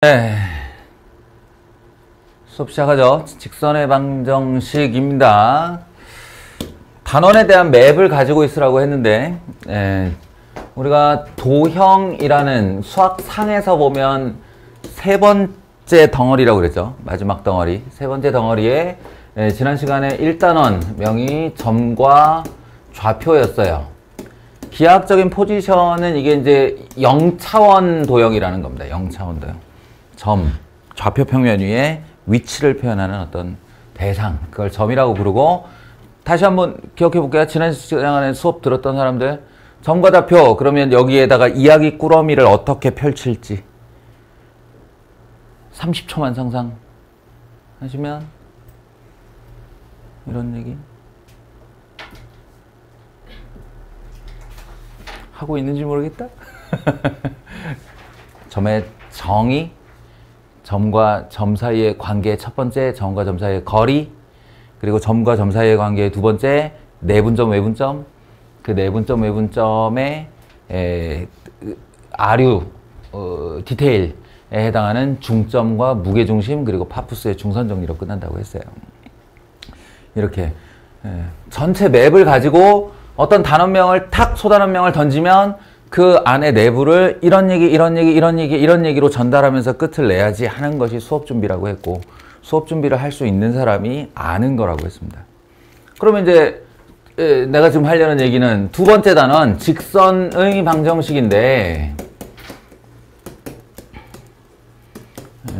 네, 수업 시작하죠. 직선의 방정식입니다. 단원에 대한 맵을 가지고 있으라고 했는데 우리가 도형이라는 수학상에서 보면 세 번째 덩어리라고 그랬죠. 마지막 덩어리. 세 번째 덩어리에 지난 시간에 1단원 명이 점과 좌표였어요. 기하학적인 포지션은 이게 이제 0차원 도형이라는 겁니다. 0차원 도형. 점, 좌표 평면 위에 위치를 표현하는 어떤 대상, 그걸 점이라고 부르고, 다시 한번 기억해 볼게요. 지난 시간에 수업 들었던 사람들, 점과 좌표, 그러면 여기에다가 이야기 꾸러미를 어떻게 펼칠지 30초만 상상하시면 이런 얘기 하고 있는지 모르겠다. 점의 정의, 점과 점 사이의 관계 첫 번째, 점과 점 사이의 거리, 그리고 점과 점 사이의 관계 두 번째, 내분점, 외분점, 그 내분점, 외분점의 아류, 디테일에 해당하는 중점과 무게중심, 그리고 파푸스의 중선 정리로 끝난다고 했어요. 이렇게 전체 맵을 가지고 어떤 단원명을 탁 소단원명을 던지면 그 안에 내부를 이런 얘기, 이런 얘기, 이런 얘기, 이런 얘기로 전달하면서 끝을 내야지 하는 것이 수업 준비라고 했고, 수업 준비를 할 수 있는 사람이 아는 거라고 했습니다. 그러면 이제 내가 지금 하려는 얘기는 두 번째 단원 직선의 방정식인데,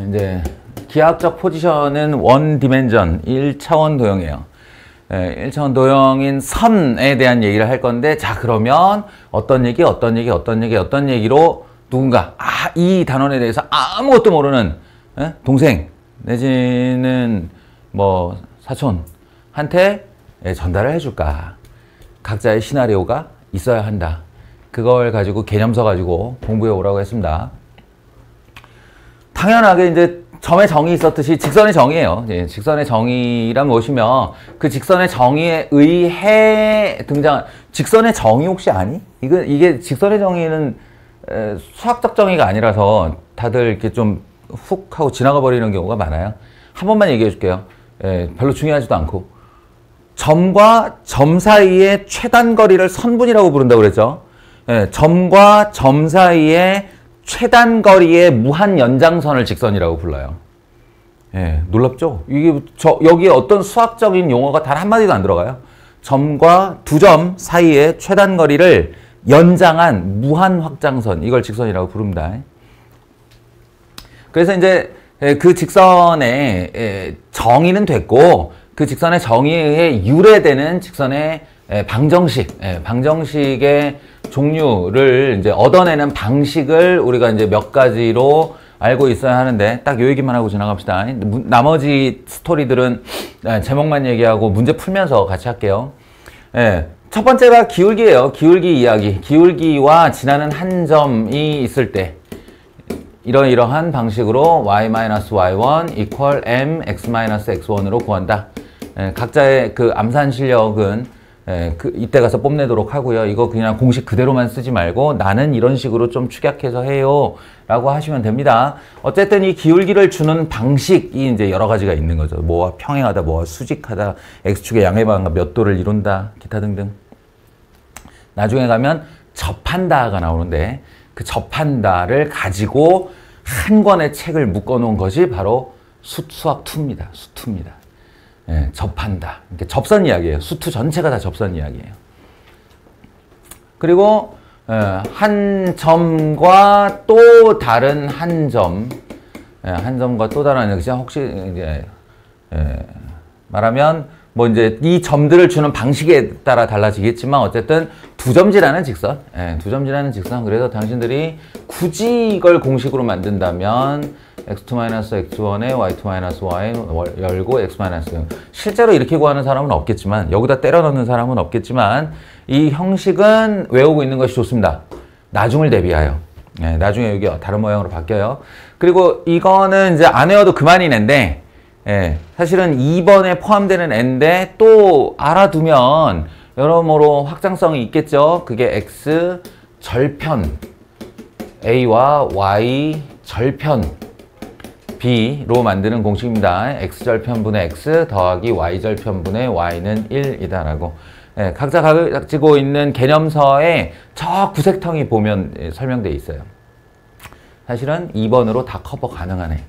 이제 기하학적 포지션은 원 디멘전, 1차원 도형이에요. 1차원 도형인 선에 대한 얘기를 할 건데, 자, 그러면 어떤 얘기, 어떤 얘기, 어떤 얘기, 어떤 얘기로 누군가, 이 단원에 대해서 아무것도 모르는 동생 내지는 뭐 사촌한테 전달을 해줄까. 각자의 시나리오가 있어야 한다. 그걸 가지고 개념서 가지고 공부해 오라고 했습니다. 당연하게 이제 점의 정의 있었듯이 직선의 정의예요. 직선의 정의란 무엇이며, 그 직선의 정의에 의해 등장한, 직선의 정의 혹시 아니? 이게 직선의 정의는 수학적 정의가 아니라서 다들 이렇게 좀 훅 하고 지나가 버리는 경우가 많아요. 한 번만 얘기해 줄게요. 별로 중요하지도 않고. 점과 점 사이의 최단 거리를 선분이라고 부른다고 그랬죠. 점과 점 사이의 최단 거리의 무한 연장선을 직선이라고 불러요. 놀랍죠? 여기에 어떤 수학적인 용어가 단 한마디도 안 들어가요. 점과 두 점 사이의 최단 거리를 연장한 무한 확장선, 이걸 직선이라고 부릅니다. 그래서 이제 그 직선의 정의는 됐고, 그 직선의 정의에 의해 유래되는 직선의 방정식의 종류를 이제 얻어내는 방식을 우리가 이제 몇 가지로 알고 있어야 하는데, 딱 요 얘기만 하고 지나갑시다. 나머지 스토리들은 제목만 얘기하고 문제 풀면서 같이 할게요. 첫 번째가 기울기예요. 기울기 이야기. 기울기와 지나는 한 점이 있을 때 이러이러한 방식으로 y-y1 equal m x-x1으로 구한다. 각자의 그 암산 실력은 이때 가서 뽐내도록 하고요. 이거 그냥 공식 그대로만 쓰지 말고 나는 이런 식으로 좀 축약해서 해요 라고 하시면 됩니다. 어쨌든 이 기울기를 주는 방식이 이제 여러 가지가 있는 거죠. 뭐와 평행하다, 뭐와 수직하다, x축의 양의 방과 몇 도를 이룬다, 기타 등등. 나중에 가면 접한다가 나오는데, 그 접한다를 가지고 한 권의 책을 묶어 놓은 것이 바로 수학 2입니다. 수투입니다. 접한다. 이렇게 접선 이야기예요. 수투 전체가 다 접선 이야기예요. 그리고 한 점과 또 다른 한 점, 한 점과 또 다른 한 점, 혹시 이제 말하면 뭐 이제 이 점들을 주는 방식에 따라 달라지겠지만, 어쨌든 두 점지라는 직선, 두 점지라는 직선. 그래서 당신들이 굳이 이걸 공식으로 만든다면 x2-x1에 y2-y 열고 x-1 실제로 이렇게 구하는 사람은 없겠지만, 여기다 때려 넣는 사람은 없겠지만, 이 형식은 외우고 있는 것이 좋습니다. 나중을 대비하여. 나중에 여기 다른 모양으로 바뀌어요. 그리고 이거는 이제 안 외워도 그만인 앤데, 사실은 2번에 포함되는 앤데 또 알아두면 여러모로 확장성이 있겠죠. 그게 x 절편 A와 Y 절편 b로 만드는 공식입니다. x절편분의 x 더하기 y절편분의 y는 1이다라고. 예, 각자 가지고 있는 개념서에 저 구색텅이 보면 설명되어 있어요. 사실은 2번으로 다 커버 가능하네.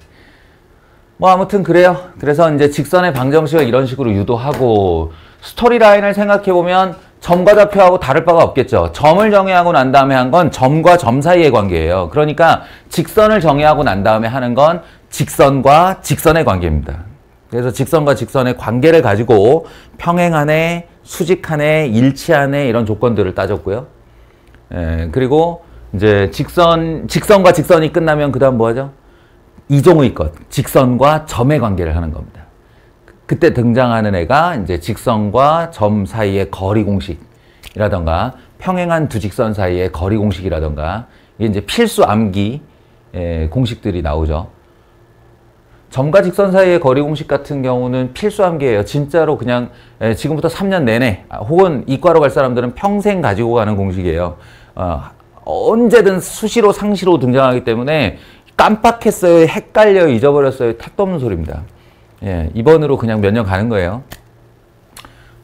뭐 아무튼 그래요. 그래서 이제 직선의 방정식을 이런 식으로 유도하고, 스토리라인을 생각해보면 점과 좌표하고 다를 바가 없겠죠. 점을 정의하고 난 다음에 한 건 점과 점 사이의 관계예요. 그러니까 직선을 정의하고 난 다음에 하는 건 직선과 직선의 관계입니다. 그래서 직선과 직선의 관계를 가지고 평행하네, 수직하네, 일치하네 이런 조건들을 따졌고요. 그리고 이제 직선과 직선이 끝나면 그 다음 뭐 하죠? 이종의 것, 직선과 점의 관계를 하는 겁니다. 그때 등장하는 애가 이제 직선과 점 사이의 거리 공식이라던가 평행한 두 직선 사이의 거리 공식이라던가 이게 이제 필수 암기 공식들이 나오죠. 점과 직선 사이의 거리 공식 같은 경우는 필수 암기예요. 진짜로 그냥 지금부터 3년 내내 혹은 이과로 갈 사람들은 평생 가지고 가는 공식이에요. 언제든 수시로 상시로 등장하기 때문에 깜빡했어요, 헷갈려요, 잊어버렸어요, 택도 없는 소리입니다. 예, 2번으로 그냥 몇 년 가는 거예요.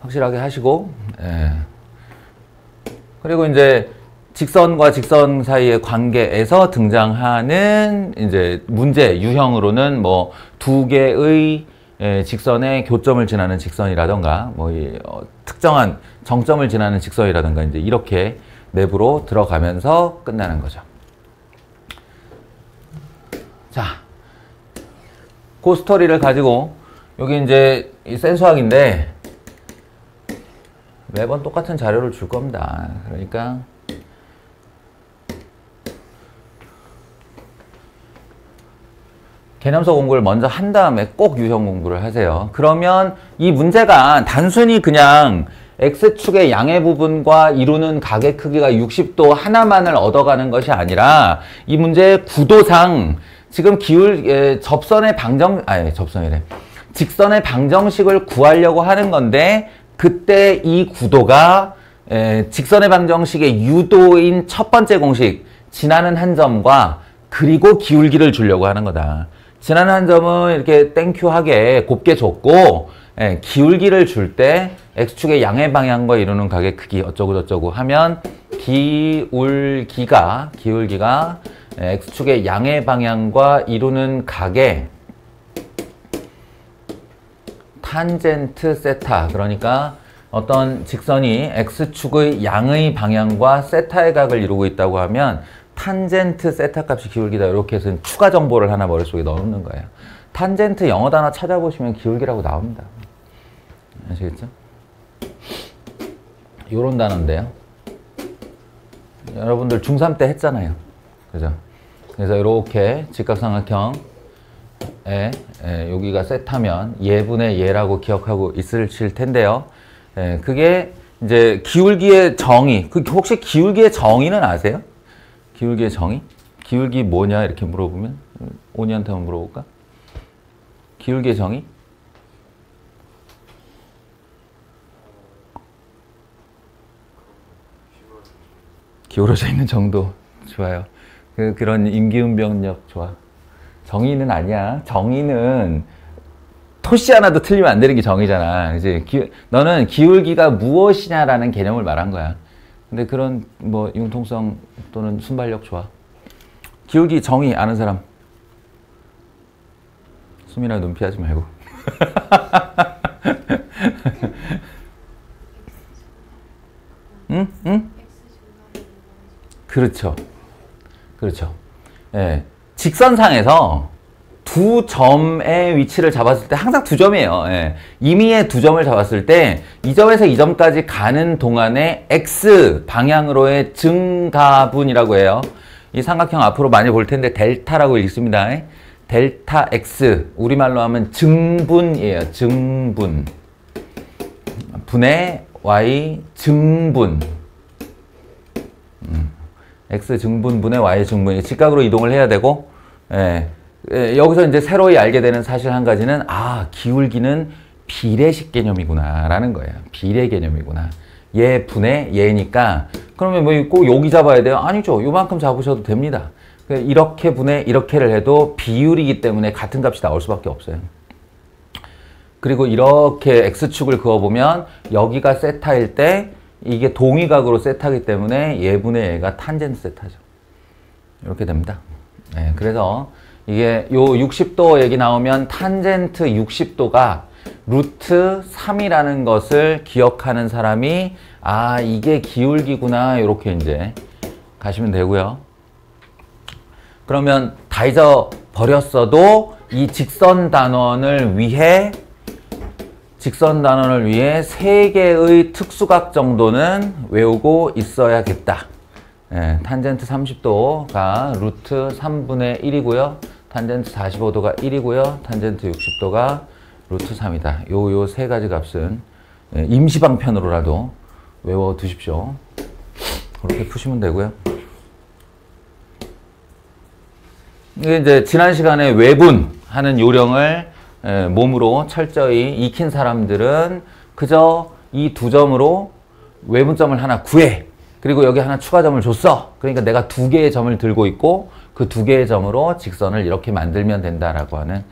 확실하게 하시고, 예. 그리고 이제 직선과 직선 사이의 관계에서 등장하는 이제 문제 유형으로는 뭐 두 개의 직선의 교점을 지나는 직선이라던가 뭐 특정한 정점을 지나는 직선이라던가 이제 이렇게 내부로 들어가면서 끝나는 거죠. 자, 그 스토리를 가지고 여기 이제 이 센수학인데 매번 똑같은 자료를 줄 겁니다. 그러니까 개념서 공부를 먼저 한 다음에 꼭 유형 공부를 하세요. 그러면 이 문제가 단순히 그냥 X축의 양의 부분과 이루는 각의 크기가 60도 하나만을 얻어가는 것이 아니라 이 문제의 구도상 지금 직선의 방정식을 구하려고 하는 건데 그때 이 구도가 직선의 방정식의 유도인 첫 번째 공식 지나는 한 점과 그리고 기울기를 주려고 하는 거다. 지나는 한 점은 이렇게 땡큐하게 곱게 줬고 기울기를 줄 때 X축의 양의 방향과 이루는 각의 크기 어쩌고 저쩌고 하면 기울기가 X축의 양의 방향과 이루는 각의 탄젠트 세타, 그러니까 어떤 직선이 X축의 양의 방향과 세타의 각을 이루고 있다고 하면 탄젠트 세타 값이 기울기다. 이렇게 해서 추가 정보를 하나 머릿속에 넣어놓는 거예요. 탄젠트 영어 단어 찾아보시면 기울기라고 나옵니다. 아시겠죠? 요런 단어인데요. 여러분들 중3 때 했잖아요. 그죠? 그래서 이렇게 직각삼각형에 여기가 세타면 예분의 예라고 기억하고 있으실 텐데요. 그게 이제 기울기의 정의. 혹시 기울기의 정의는 아세요? 기울기의 정의? 기울기 뭐냐 이렇게 물어보면 오니한테 한번 물어볼까? 기울기의 정의? 기울어져 있는 정도. 좋아요. 그런 임기응변력 좋아. 정의는 아니야. 정의는 토시 하나도 틀리면 안 되는 게 정의잖아. 이제 너는 기울기가 무엇이냐라는 개념을 말한 거야. 근데 그런 뭐 융통성 또는 순발력 좋아. 기울기 정의 아는 사람? 수민아 눈 피하지 말고. 응? 응? 그렇죠. 그렇죠. 예. 직선상에서 두 점의 위치를 잡았을 때 항상 두 점이에요. 예. 임의의 두 점을 잡았을 때 이 점에서 이 점까지 가는 동안에 X 방향으로의 증가분이라고 해요. 이 삼각형 앞으로 많이 볼 텐데 델타라고 읽습니다. 델타 X 우리말로 하면 증분이에요. 증분. 분의 Y 증분. X 증분 분의 Y 증분이 직각으로 이동을 해야 되고 여기서 이제 새로이 알게 되는 사실 한 가지는 기울기는 비례식 개념이구나 라는 거예요. 비례 개념이구나. 얘 분의 얘니까 그러면 뭐 꼭 여기 잡아야 돼요? 아니죠. 요만큼 잡으셔도 됩니다. 이렇게 분해 이렇게를 해도 비율이기 때문에 같은 값이 나올 수밖에 없어요. 그리고 이렇게 x축을 그어보면 여기가 세타일 때 이게 동위각으로 세타이기 때문에 얘분의 얘가 탄젠트 세타죠. 이렇게 됩니다. 네, 그래서 이게 요 60도 얘기 나오면 탄젠트 60도가 루트 3이라는 것을 기억하는 사람이 아 이게 기울기구나 이렇게 이제 가시면 되고요. 그러면 다 잊어버렸어도 이 직선 단원을 위해 3개의 특수각 정도는 외우고 있어야겠다. 예, 탄젠트 30도가 루트 3분의 1이고요. 탄젠트 45도가 1이고요. 탄젠트 60도가 루트 3이다. 요 세 가지 값은 임시방편으로라도 외워두십시오. 그렇게 푸시면 되고요. 이게 이제 지난 시간에 외분하는 요령을 몸으로 철저히 익힌 사람들은 그저 이 두 점으로 외분점을 하나 구해. 그리고 여기 하나 추가점을 줬어. 그러니까 내가 두 개의 점을 들고 있고 그 두 개의 점으로 직선을 이렇게 만들면 된다라고 하는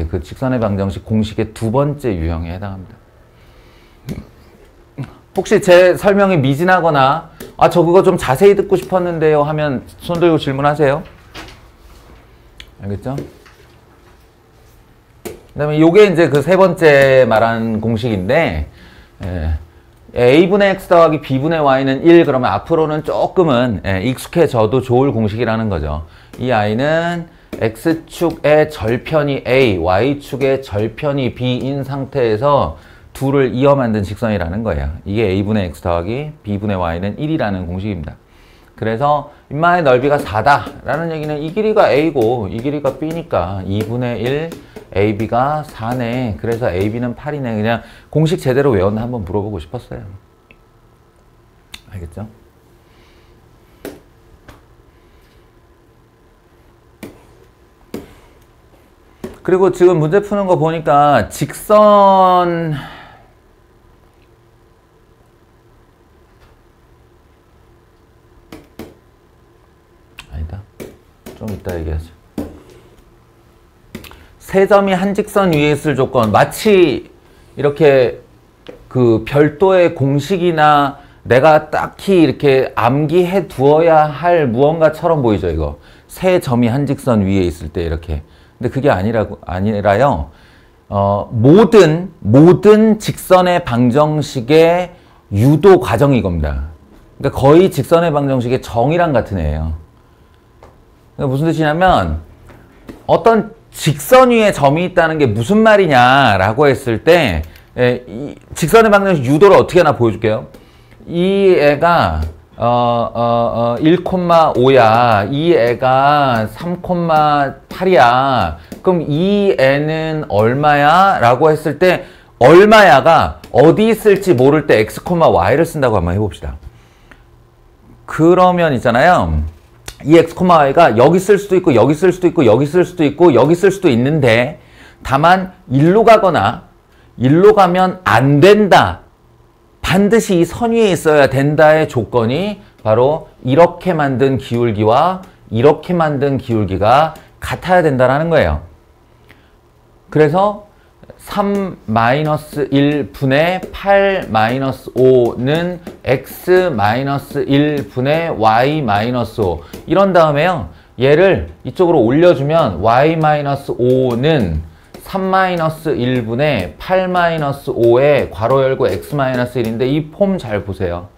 그 직선의 방정식 공식의 두 번째 유형에 해당합니다. 혹시 제 설명이 미진하거나 아, 저 그거 좀 자세히 듣고 싶었는데요 하면 손 들고 질문하세요. 알겠죠? 그 다음에 요게 이제 그 세 번째 말한 공식인데 a분의 x 더하기 b분의 y는 1 그러면 앞으로는 조금은 익숙해져도 좋을 공식이라는 거죠. 이 i는 x축의 절편이 a, y축의 절편이 b인 상태에서 둘을 이어 만든 직선이라는 거예요. 이게 a분의 x 더하기 b분의 y는 1이라는 공식입니다. 그래서 인마의 넓이가 4다 라는 얘기는 이 길이가 a고 이 길이가 b니까 2분의 1 ab가 4네. 그래서 ab는 8이네. 그냥 공식 제대로 외웠나 한번 물어보고 싶었어요. 알겠죠? 그리고 지금 문제 푸는 거 보니까 직선 아니다. 좀 이따 얘기하죠. 세 점이 한 직선 위에 있을 조건 마치 이렇게 그 별도의 공식이나 내가 딱히 이렇게 암기해 두어야 할 무언가처럼 보이죠. 이거 세 점이 한 직선 위에 있을 때 이렇게. 근데 그게 아니라요. 모든 직선의 방정식의 유도 과정이 이겁니다. 그러니까 거의 직선의 방정식의 정의랑 같은 애예요. 그러니까 무슨 뜻이냐면 어떤 직선 위에 점이 있다는 게 무슨 말이냐라고 했을 때 이 직선의 방정식 유도를 어떻게 하나 보여줄게요. 이 애가 1,5야. 이 애가 3,8이야. 그럼 이 애는 얼마야? 라고 했을 때 얼마야가 어디 있을지 모를 때 x, y를 쓴다고 한번 해봅시다. 그러면 있잖아요. 이 x, y가 여기 쓸 수도 있고 여기 쓸 수도 있고 여기 쓸 수도 있고 여기 쓸 수도 있는데 다만 일로 가거나 일로 가면 안 된다. 반드시 이 선 위에 있어야 된다의 조건이 바로 이렇게 만든 기울기와 이렇게 만든 기울기가 같아야 된다는 거예요. 그래서 3-1분의 8-5는 x-1분의 y-5 이런 다음에요. 얘를 이쪽으로 올려주면 y-5는 3-1분의 8-5에 괄호 열고 x-1인데 이 폼 잘 보세요.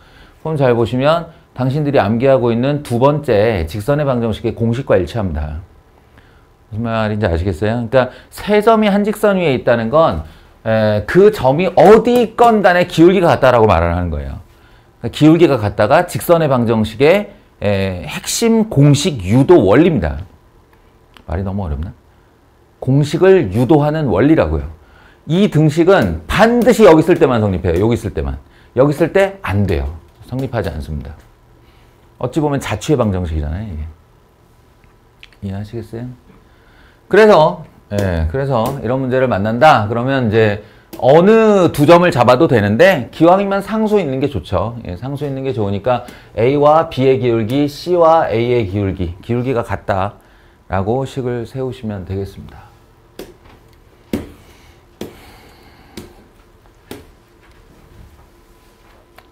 폼 잘 보시면 당신들이 암기하고 있는 두 번째 직선의 방정식의 공식과 일치합니다. 무슨 말인지 아시겠어요? 그러니까 세 점이 한 직선 위에 있다는 건 그 점이 어디 있건 간에 기울기가 같다라고 말을 하는 거예요. 그러니까 기울기가 같다가 직선의 방정식의 핵심 공식 유도 원리입니다. 말이 너무 어렵나? 공식을 유도하는 원리라고요. 이 등식은 반드시 여기 있을 때만 성립해요. 여기 있을 때만. 여기 있을 때 안 돼요. 성립하지 않습니다. 어찌 보면 자취의 방정식이잖아요. 이게. 이해하시겠어요? 그래서 이런 문제를 만난다. 그러면 이제 어느 두 점을 잡아도 되는데 기왕이면 상수 있는 게 좋죠. 예, 상수 있는 게 좋으니까 A와 B의 기울기, C와 A의 기울기가 같다라고 식을 세우시면 되겠습니다.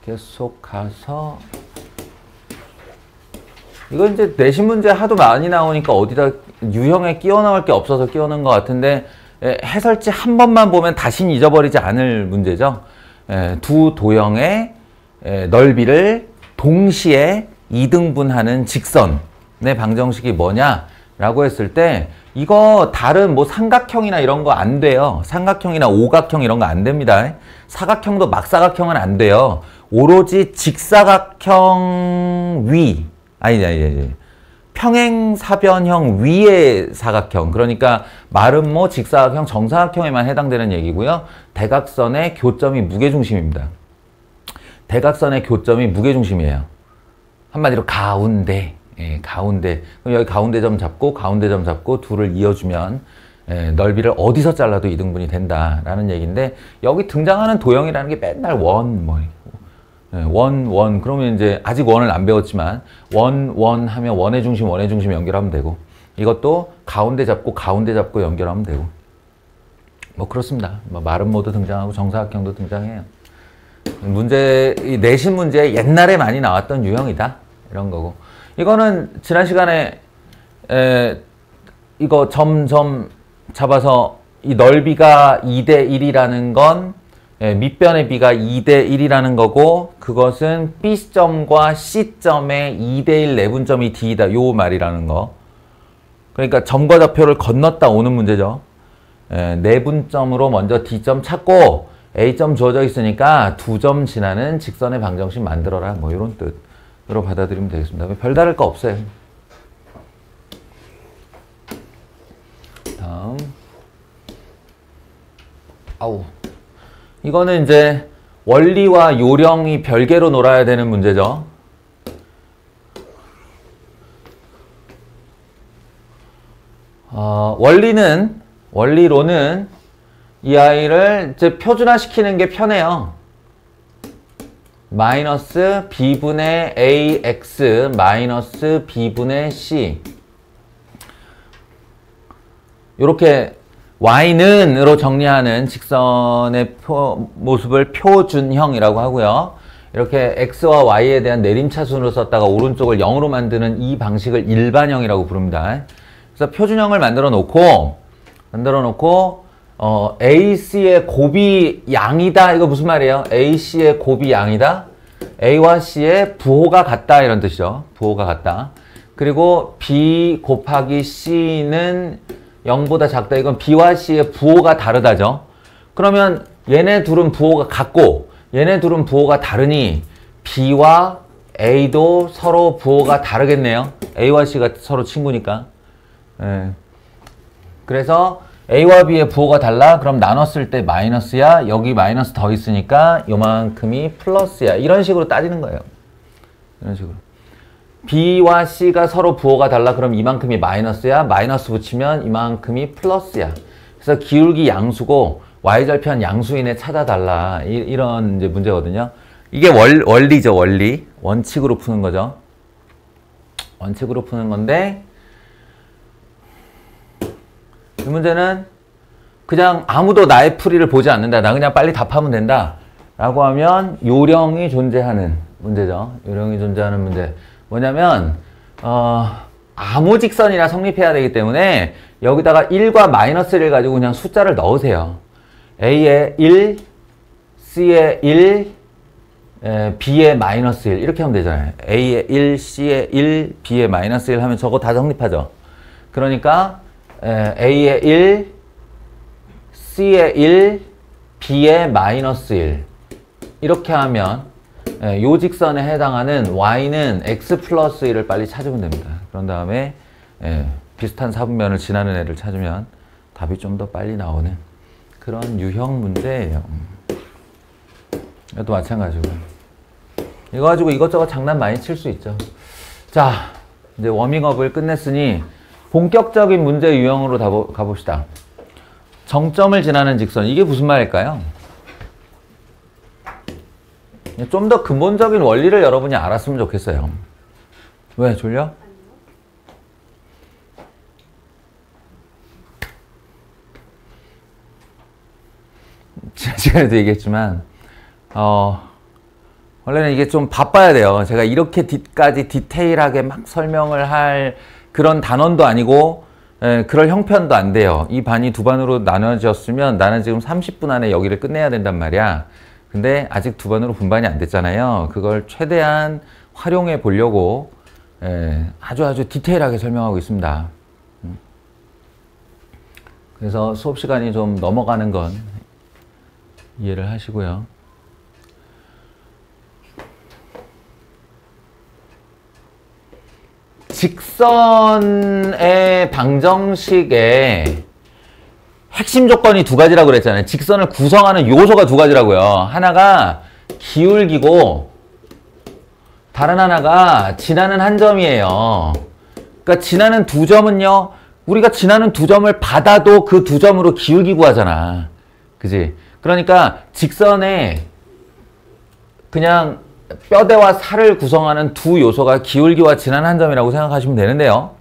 계속 가서 이거 이제 내신 문제 하도 많이 나오니까 어디다 유형에 끼워 나올 게 없어서 끼워 넣은 것 같은데 해설지 한 번만 보면 다시는 잊어버리지 않을 문제죠. 두 도형의 넓이를 동시에 이등분하는 직선의 방정식이 뭐냐라고 했을 때 이거 다른 뭐 삼각형이나 이런 거 안 돼요. 삼각형이나 오각형 이런 거 안 됩니다. 사각형도 막사각형은 안 돼요. 오로지 직사각형 위 아니 평행사변형 위의 사각형, 그러니까 마름모 직사각형 정사각형에만 해당되는 얘기고요. 대각선의 교점이 무게중심입니다. 대각선의 교점이 무게중심이에요. 한마디로 가운데, 가운데. 그럼 여기 가운데 점 잡고 가운데 점 잡고 둘을 이어주면 넓이를 어디서 잘라도 이등분이 된다라는 얘기인데, 여기 등장하는 도형이라는 게 맨날 원. 그러면 이제 아직 원을 안 배웠지만 원 하면 원의 중심 연결하면 되고, 이것도 가운데 잡고 연결하면 되고, 뭐 그렇습니다. 마름모도 등장하고 정사각형도 등장해요. 내신 문제에 옛날에 많이 나왔던 유형이다 이런 거고, 이거는 지난 시간에 이거 점점 잡아서 이 넓이가 2대 1이라는 건 밑변의 비가 2대 1이라는 거고, 그것은 B점과 C점의 2대 1 내분점이 D이다, 요 말이라는 거. 그러니까 점과 좌표를 건넜다 오는 문제죠. 내분점으로 먼저 D점 찾고 A점 주어져 있으니까 2점 지나는 직선의 방정식 만들어라, 뭐 이런 뜻으로 받아들이면 되겠습니다. 별다를 거 없어요. 다음. 이거는 이제 원리와 요령이 별개로 놀아야 되는 문제죠. 원리로는 이 아이를 이제 표준화시키는 게 편해요. 마이너스 b분의 ax 마이너스 b분의 c, 이렇게 y는으로 정리하는 직선의 모습을 표준형이라고 하고요. 이렇게 x와 y에 대한 내림차순으로 썼다가 오른쪽을 0으로 만드는 이 방식을 일반형이라고 부릅니다. 그래서 표준형을 만들어 놓고 AC의 곱이 양이다. 이거 무슨 말이에요? AC의 곱이 양이다. A와 C의 부호가 같다, 이런 뜻이죠. 부호가 같다. 그리고 B 곱하기 C는 0보다 작다. 이건 B와 C의 부호가 다르다죠. 그러면 얘네 둘은 부호가 같고 얘네 둘은 부호가 다르니 B와 A도 서로 부호가 다르겠네요. A와 C가 서로 친구니까. 그래서 A와 B의 부호가 달라. 그럼 나눴을 때 마이너스야. 여기 마이너스 더 있으니까 요만큼이 플러스야. 이런 식으로 따지는 거예요. 이런 식으로. B와 C가 서로 부호가 달라. 그럼 이만큼이 마이너스야. 마이너스 붙이면 이만큼이 플러스야. 그래서 기울기 양수고 y절편 양수인에 찾아달라. 이런 이제 문제거든요. 이게 원리죠, 원리. 원칙으로 푸는 거죠. 원칙으로 푸는 건데, 이 문제는 그냥 아무도 나의 풀이를 보지 않는다. 나 그냥 빨리 답하면 된다. 라고 하면 요령이 존재하는 문제죠. 요령이 존재하는 문제. 뭐냐면 아무 직선이나 성립해야 되기 때문에 여기다가 1과 마이너스를 가지고 그냥 숫자를 넣으세요. A에 1, C에 1, B에 마이너스 1 이렇게 하면 되잖아요. A에 1, C에 1, B에 마이너스 1 하면 저거 다 성립하죠. 그러니까 A에 1, C에 1, B에 마이너스 1 이렇게 하면 요 직선에 해당하는 y는 x 플러스 1을 빨리 찾으면 됩니다. 그런 다음에 비슷한 사분면을 지나는 애를 찾으면 답이 좀 더 빨리 나오는 그런 유형 문제예요. 이것도 마찬가지고. 이거 가지고 이것저것 장난 많이 칠 수 있죠. 자, 이제 워밍업을 끝냈으니 본격적인 문제 유형으로 가봅시다. 정점을 지나는 직선. 이게 무슨 말일까요? 좀 더 근본적인 원리를 여러분이 알았으면 좋겠어요. 왜? 졸려? 지난 시간에도 얘기했지만 원래는 이게 좀 바빠야 돼요. 제가 이렇게까지 디테일하게 막 설명을 할 그런 단원도 아니고 그럴 형편도 안 돼요. 이 반이 두 반으로 나눠졌으면 나는 지금 30분 안에 여기를 끝내야 된단 말이야. 근데 아직 두 반으로 분반이 안 됐잖아요. 그걸 최대한 활용해 보려고 아주 디테일하게 설명하고 있습니다. 그래서 수업 시간이 좀 넘어가는 건 이해를 하시고요. 직선의 방정식의 핵심 조건이 두 가지라고 그랬잖아요. 직선을 구성하는 요소가 두 가지라고요. 하나가 기울기고 다른 하나가 지나는 한 점이에요. 그러니까 지나는 두 점은요. 우리가 지나는 두 점을 받아도 그 두 점으로 기울기 구하잖아. 그지? 그러니까 직선에 그냥 뼈대와 살을 구성하는 두 요소가 기울기와 지나는 한 점이라고 생각하시면 되는데요.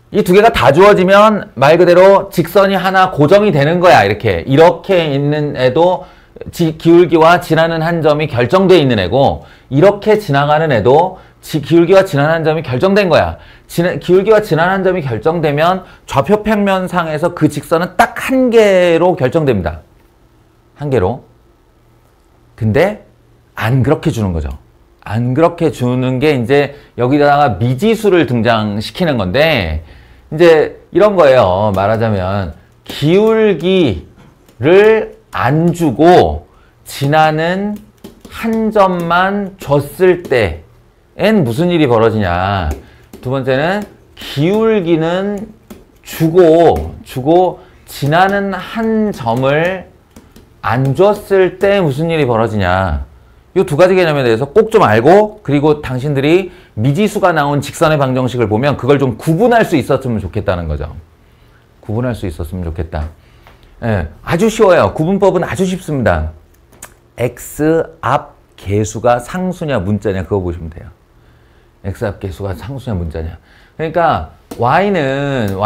이 두 개가 다 주어지면 말 그대로 직선이 하나 고정이 되는 거야. 이렇게 있는 애도 기울기와 지나는 한 점이 결정되어 있는 애고, 이렇게 지나가는 애도 기울기와 지나는 한 점이 결정된 거야. 기울기와 지나는 한 점이 결정되면 좌표 평면상에서 그 직선은 딱 한 개로 결정됩니다. 한 개로. 근데 안 그렇게 주는 거죠. 안 그렇게 주는 게 이제 여기다가 미지수를 등장시키는 건데, 이제 이런 거예요. 말하자면 기울기를 안 주고 지나는 한 점만 줬을 때엔 무슨 일이 벌어지냐. 두 번째는 기울기는 주고 지나는 한 점을 안 줬을 때 무슨 일이 벌어지냐. 이 두 가지 개념에 대해서 꼭 좀 알고, 그리고 당신들이 미지수가 나온 직선의 방정식을 보면 그걸 좀 구분할 수 있었으면 좋겠다는 거죠. 구분할 수 있었으면 좋겠다. 예, 아주 쉬워요. 구분법은 아주 쉽습니다. x 앞 개수가 상수냐 문자냐 그거 보시면 돼요. x 앞 개수가 상수냐 문자냐. 그러니까 y는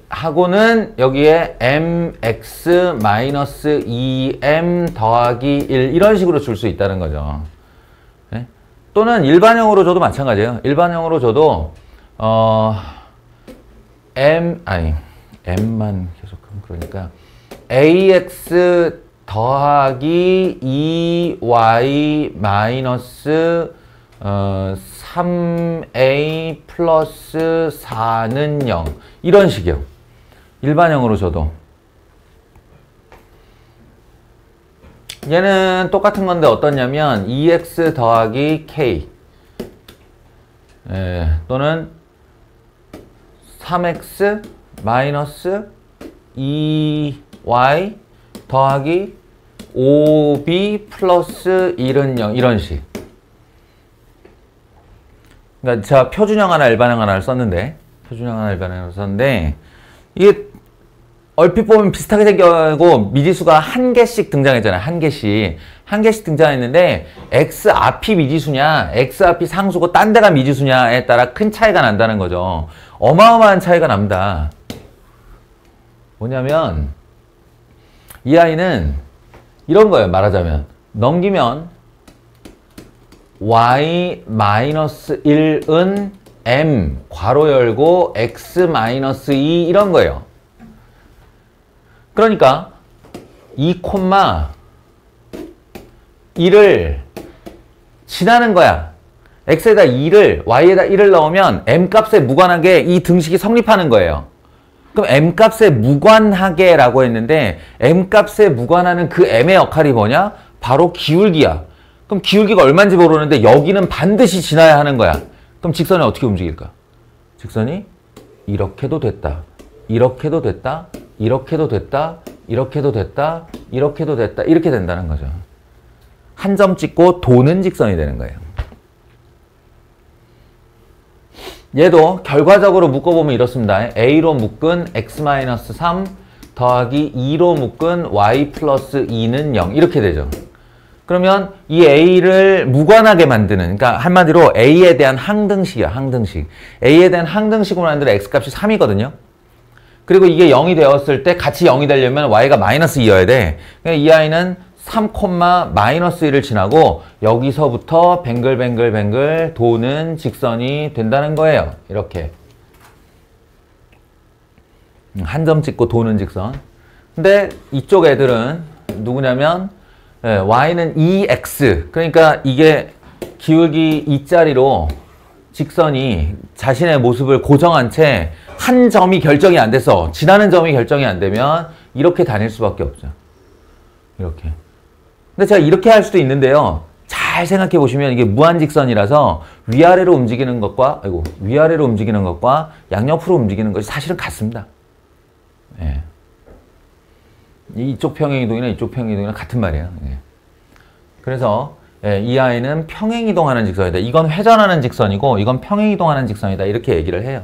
하고는 여기에 mx-2m 더하기 1 이런 식으로 줄 수 있다는 거죠. 네? 또는 일반형으로 줘도 마찬가지예요. 일반형으로 줘도 m만 계속하면 그러니까 ax 더하기 2y 마이너스 3a 플러스 4는 0 이런 식이요. 일반형으로 줘도. 얘는 똑같은 건데 어떠냐면 2x 더하기 k 또는 3x 마이너스 2y 더하기 5b 플러스 1은 0 이런 식. 그러니까 제가 표준형 하나, 일반형 하나를 썼는데, 이게 얼핏 보면 비슷하게 생겨고 미지수가 한 개씩 등장했잖아요. 한 개씩 등장했는데 x 앞이 미지수냐, x 앞이 상수고 딴 데가 미지수냐에 따라 큰 차이가 난다는 거죠. 어마어마한 차이가 납니다. 뭐냐면 이 아이는 이런 거예요. 말하자면 넘기면 y-1은 m 괄호 열고 x-2 이런 거예요. 그러니까 2,1을 지나는 거야. x에다 2를 y에다 1을 넣으면 m 값에 무관하게 이 등식이 성립하는 거예요. 그럼 m 값에 무관하게 라고 했는데 m 값에 무관하는 그 m의 역할이 뭐냐? 바로 기울기야. 그럼 기울기가 얼마인지 모르는데 여기는 반드시 지나야 하는 거야. 그럼 직선이 어떻게 움직일까? 직선이 이렇게도 됐다. 이렇게도 됐다. 이렇게도 됐다. 이렇게도 됐다. 이렇게도 됐다. 이렇게 된다는 거죠. 한 점 찍고 도는 직선이 되는 거예요. 얘도 결과적으로 묶어보면 이렇습니다. A로 묶은 x-3 더하기 2로 묶은 y 플러스 2는 0 이렇게 되죠. 그러면 이 A를 무관하게 만드는, 그러니까 한마디로 A에 대한 항등식이야, 항등식. A에 대한 항등식으로 만드는 X값이 3이거든요. 그리고 이게 0이 되었을 때 같이 0이 되려면 Y가 마이너스 2여야 돼. 그러니까 이 아이는 3, 마이너스 1을 지나고 여기서부터 뱅글뱅글뱅글 도는 직선이 된다는 거예요. 이렇게. 한 점 찍고 도는 직선. 근데 이쪽 애들은 누구냐면 y는 2x, 그러니까 이게 기울기 2짜리로 직선이 자신의 모습을 고정한 채 한 점이 결정이 안 돼서 지나는 점이 결정이 안 되면 이렇게 다닐 수밖에 없죠. 이렇게. 근데 제가 이렇게 할 수도 있는데요. 잘 생각해 보시면 이게 무한직선이라서 위아래로 움직이는 것과 위아래로 움직이는 것과 양옆으로 움직이는 것이 사실은 같습니다. 예. 이쪽 평행이동이나 이쪽 평행이동이나 같은 말이에요. 예. 그래서 이 아이는 평행이동하는 직선이다. 이건 회전하는 직선이고 이건 평행이동하는 직선이다. 이렇게 얘기를 해요.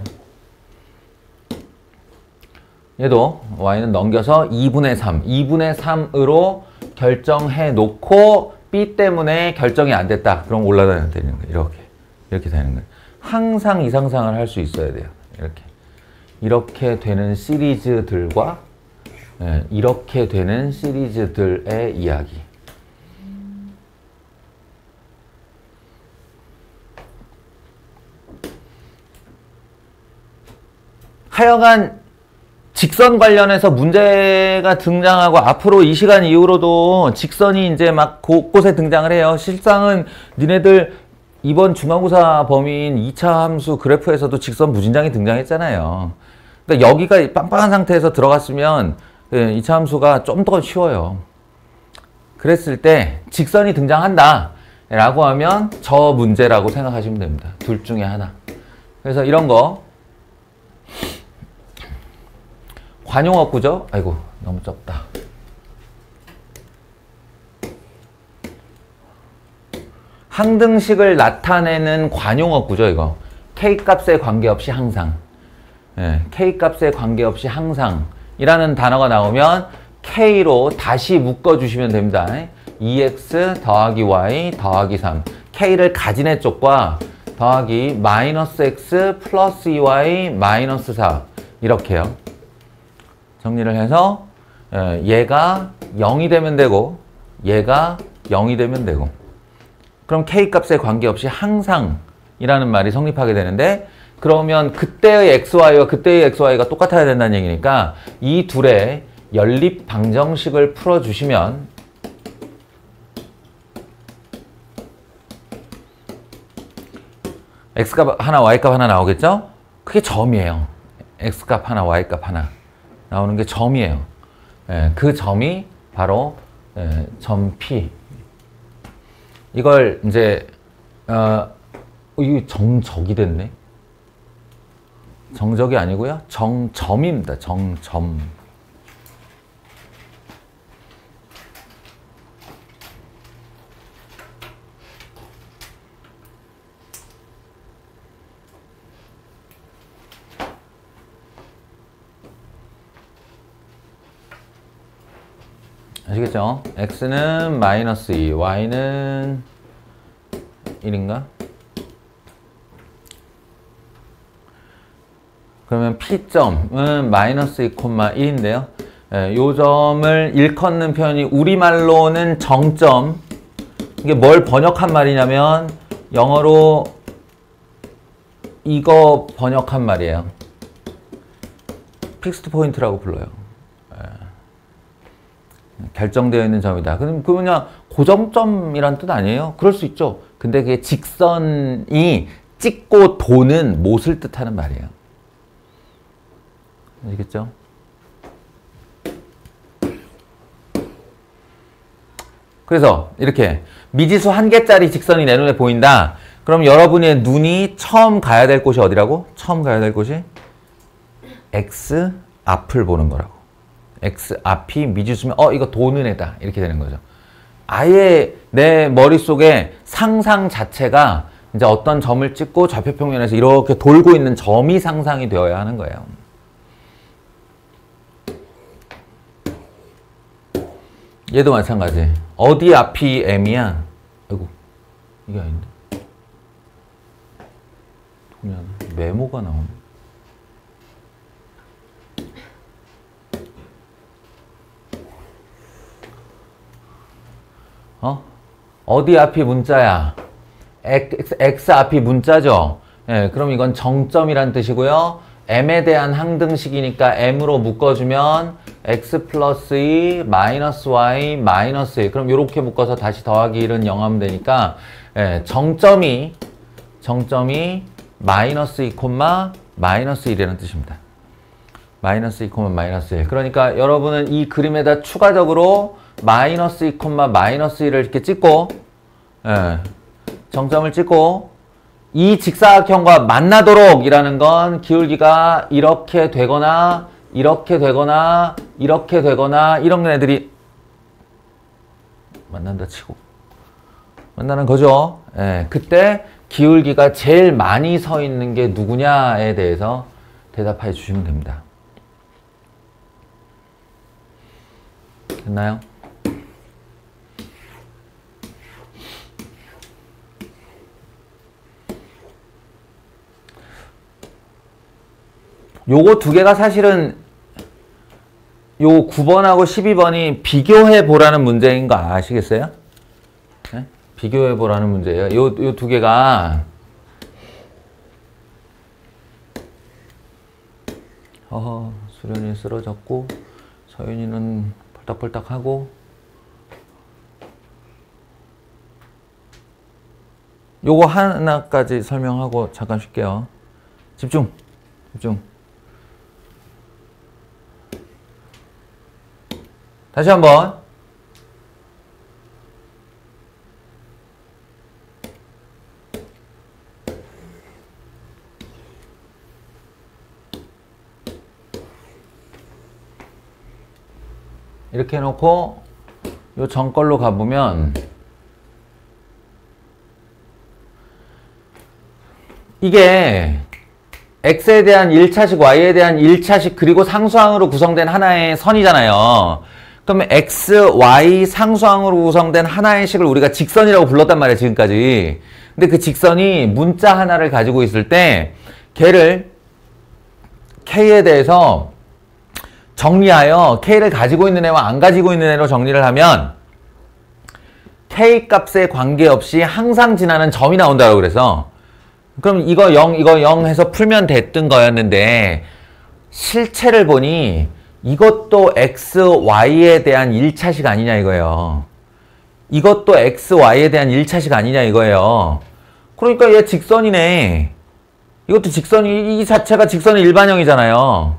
얘도 y는 넘겨서 2분의 3, 2분의 3으로 결정해 놓고 b 때문에 결정이 안 됐다. 그럼 올라가야 되는 거예요. 이렇게 되는 거예요. 항상 이 상상을 할 수 있어야 돼요. 이렇게 되는 시리즈들과 이렇게 되는 시리즈들의 이야기. 하여간 직선 관련해서 문제가 등장하고 앞으로 이 시간 이후로도 직선이 이제 막 곳곳에 등장을 해요. 실상은 니네들 이번 중간고사 범위인 2차 함수 그래프에서도 직선 무진장이 등장했잖아요. 그러니까 여기가 빵빵한 상태에서 들어갔으면 2차 함수가 좀 더 쉬워요. 그랬을 때 직선이 등장한다 라고 하면 저 문제라고 생각하시면 됩니다. 둘 중에 하나. 그래서 이런 거 관용어구죠? 아이고 너무 좁다. 항등식을 나타내는 관용어구죠. 이거 K값에 관계없이 항상. K값에 관계없이 항상 이라는 단어가 나오면 K로 다시 묶어주시면 됩니다. 2x 더하기 y 더하기 3. K를 가진 애 쪽과 더하기 마이너스 x 플러스 2y 마이너스 4 이렇게요. 정리를 해서 얘가 0이 되면 되고 얘가 0이 되면 되고 그럼 K값에 관계없이 항상 이라는 말이 성립하게 되는데 그러면 그때의 XY와 그때의 XY가 똑같아야 된다는 얘기니까 이 둘의 연립 방정식을 풀어주시면 X값 하나 Y값 하나 나오겠죠? 그게 점이에요. X값 하나 Y값 하나 나오는 게 점이에요. 그 점이 바로 점 P. 이걸 이제 이게 정적이 됐네. 정적이 아니고요. 정점입니다. 정점. 아시겠죠? x는 마이너스 2, y는 1인가? 그러면 P점은 마이너스 2,1인데요. 요 점을 일컫는 표현이 우리말로는 정점. 이게 뭘 번역한 말이냐면 영어로 이거 번역한 말이에요. 픽스트 포인트라고 불러요. 결정되어 있는 점이다. 그럼 그냥 고정점이란 뜻 아니에요? 그럴 수 있죠. 근데 그게 직선이 찍고 도는 못을 뜻하는 말이에요. 아시겠죠? 그래서 이렇게 미지수 1개짜리 직선이 내 눈에 보인다. 그럼 여러분의 눈이 처음 가야 될 곳이 어디라고? 처음 가야 될 곳이 X 앞을 보는 거라고. X 앞이 미지수면 이거 도는 애다. 이렇게 되는 거죠. 아예 내 머릿속에 상상 자체가 이제 어떤 점을 찍고 좌표평면에서 이렇게 돌고 있는 점이 상상이 되어야 하는 거예요. 얘도 마찬가지. 어디 앞이 M이야? 아이고, 이게 아닌데. 그냥 메모가 나오네. 어디 앞이 문자야? X 앞이 문자죠? 예, 그럼 이건 정점이란 뜻이고요. M에 대한 항등식이니까 M으로 묶어주면 X 플러스 2 마이너스 Y 마이너스 1. 그럼 이렇게 묶어서 다시 더하기 1은 0 하면 되니까, 예, 정점이 마이너스 2, 마이너스 1이라는 뜻입니다. 마이너스 2, 마이너스 1. 그러니까 여러분은 이 그림에다 추가적으로 마이너스 2, 마이너스 1을 이렇게 찍고, 예, 정점을 찍고, 이 직사각형과 만나도록 이라는 건 기울기가 이렇게 되거나 이렇게 되거나 이렇게 되거나 이런 애들이 만난다 치고 만나는 거죠. 예, 그때 기울기가 제일 많이 서 있는 게 누구냐에 대해서 대답해 주시면 됩니다. 됐나요? 요거 두 개가 사실은 요 9번하고 12번이 비교해 보라는 문제인 거 아시겠어요? 네? 비교해 보라는 문제예요. 요 두 개가 수련이 쓰러졌고 서윤이는 펄딱펄딱하고 요거 하나까지 설명하고 잠깐 쉴게요. 집중. 다시 한번. 이렇게 해놓고 요 전걸로 가보면 이게 X에 대한 1차식, Y에 대한 1차식 그리고 상수항으로 구성된 하나의 선이잖아요. 그러면 X, Y 상수항으로 구성된 하나의 식을 우리가 직선이라고 불렀단 말이에요, 지금까지. 근데 그 직선이 문자 하나를 가지고 있을 때 걔를 K에 대해서 정리하여 K를 가지고 있는 애와 안 가지고 있는 애로 정리를 하면 K 값에 관계없이 항상 지나는 점이 나온다고 그래서 그럼 이거 0, 이거 0 해서 풀면 됐던 거였는데 실체를 보니 이것도 X, Y에 대한 1차식 아니냐 이거예요. 이것도 X, Y에 대한 1차식 아니냐 이거예요. 그러니까 얘 직선이네. 이것도 직선이, 이 자체가 직선의 일반형이잖아요.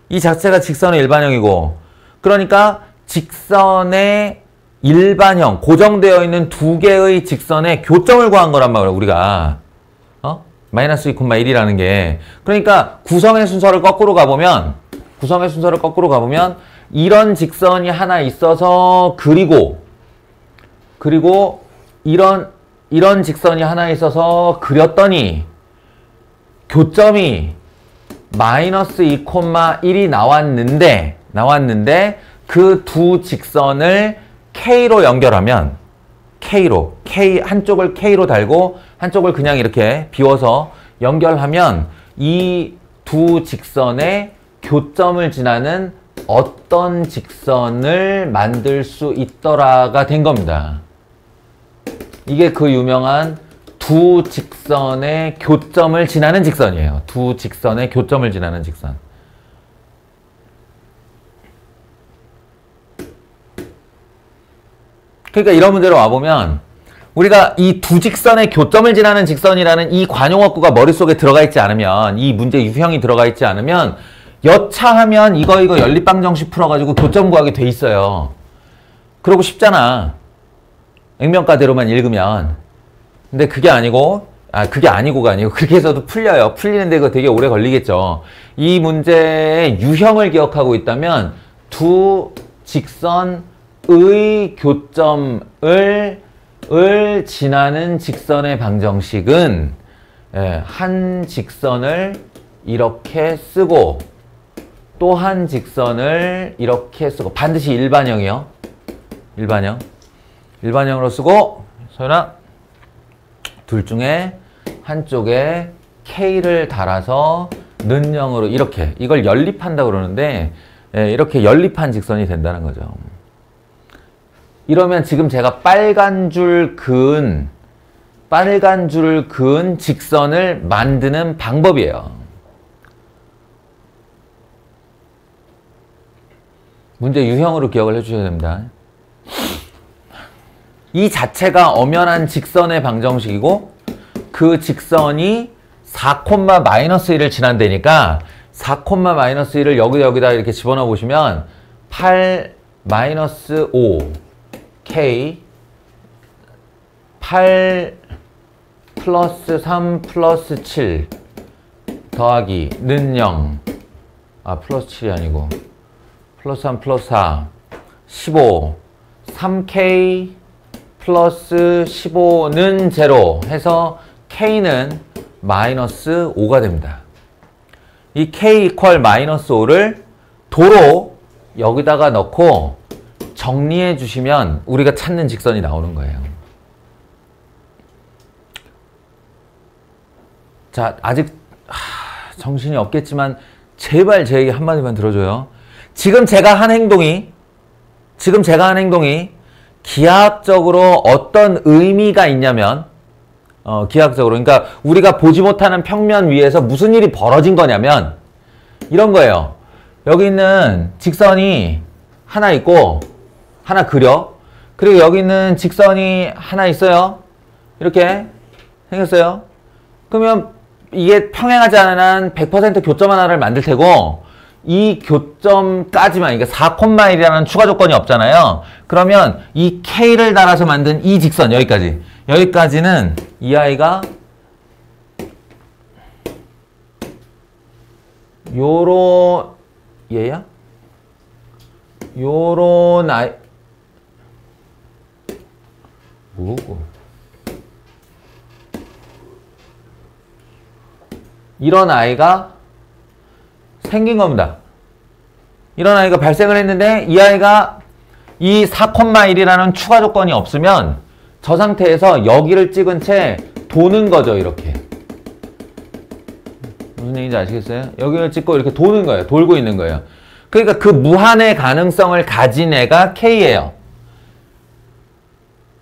이 자체가 직선의 일반형이고 그러니까 직선의 일반형, 고정되어 있는 두 개의 직선의 교점을 구한 거란 말이에요, 우리가. 마이너스 2,1이라는 게. 그러니까 구성의 순서를 거꾸로 가보면 이런 직선이 하나 있어서 그리고 이런 직선이 하나 있어서 그렸더니 교점이 마이너스 2,1이 나왔는데 그 두 직선을 K로 연결하면 한쪽을 K로 달고 한쪽을 그냥 이렇게 비워서 연결하면 이 두 직선의 교점을 지나는 어떤 직선을 만들 수 있더라가 된 겁니다. 이게 그 유명한 두 직선의 교점을 지나는 직선이에요. 두 직선의 교점을 지나는 직선. 그러니까 이런 문제로 와보면 우리가 이 두 직선의 교점을 지나는 직선이라는 이 관용어구가 머릿속에 들어가 있지 않으면, 이 문제 유형이 들어가 있지 않으면 여차하면 이거 연립방정식 풀어가지고 교점 구하게 돼 있어요. 그러고 쉽잖아. 액면가대로만 읽으면. 근데 그게 아니고가 아니고 그렇게 해서도 풀려요. 풀리는데 그거 되게 오래 걸리겠죠. 이 문제의 유형을 기억하고 있다면 두 직선의 교점을 을 지나는 직선의 방정식은 한 직선을 이렇게 쓰고 또 한 직선을 이렇게 쓰고 반드시 일반형이요. 일반형으로 쓰고 소연아 둘 중에 한쪽에 K를 달아서 는 0으로 이렇게 이걸 연립한다고 그러는데 이렇게 연립한 직선이 된다는 거죠. 이러면 지금 제가 빨간 줄을 그은 직선을 만드는 방법이에요. 문제 유형으로 기억을 해주셔야 됩니다. 이 자체가 엄연한 직선의 방정식이고 그 직선이 4,-1을 지난다니까 4,-1을 여기다 이렇게 집어넣어 보시면 8-5 K 8 플러스 3 플러스 7 더하기 는 0 플러스 7이 아니고 플러스 3 플러스 4 15 3K 플러스 15는 0 해서 K는 마이너스 5가 됩니다. 이 K 이퀄 마이너스 5를 도로 여기다가 넣고 정리해 주시면 우리가 찾는 직선이 나오는 거예요. 자, 아직 정신이 없겠지만 제발 제 얘기 한마디만 들어줘요. 지금 제가 한 행동이 기하학적으로 어떤 의미가 있냐면 기하학적으로 그러니까 우리가 보지 못하는 평면 위에서 무슨 일이 벌어진 거냐면 이런 거예요. 여기 있는 직선이 하나 있고 하나 그려. 그리고 여기 있는 직선이 하나 있어요. 이렇게 생겼어요. 그러면 이게 평행하지 않은 100% 교점 하나를 만들 테고 이 교점까지만 이게 4,1이라는 추가 조건이 없잖아요. 그러면 이 K를 달아서 만든 이 직선 여기까지는 이 아이가 요런 아이 뭐고 이런 아이가 생긴 겁니다. 이런 아이가 발생을 했는데 이 아이가 이 4,1이라는 추가 조건이 없으면 저 상태에서 여기를 찍은 채 도는 거죠. 이렇게. 무슨 얘기인지 아시겠어요? 여기를 찍고 이렇게 도는 거예요. 돌고 있는 거예요. 그러니까 그 무한의 가능성을 가진 애가 K예요.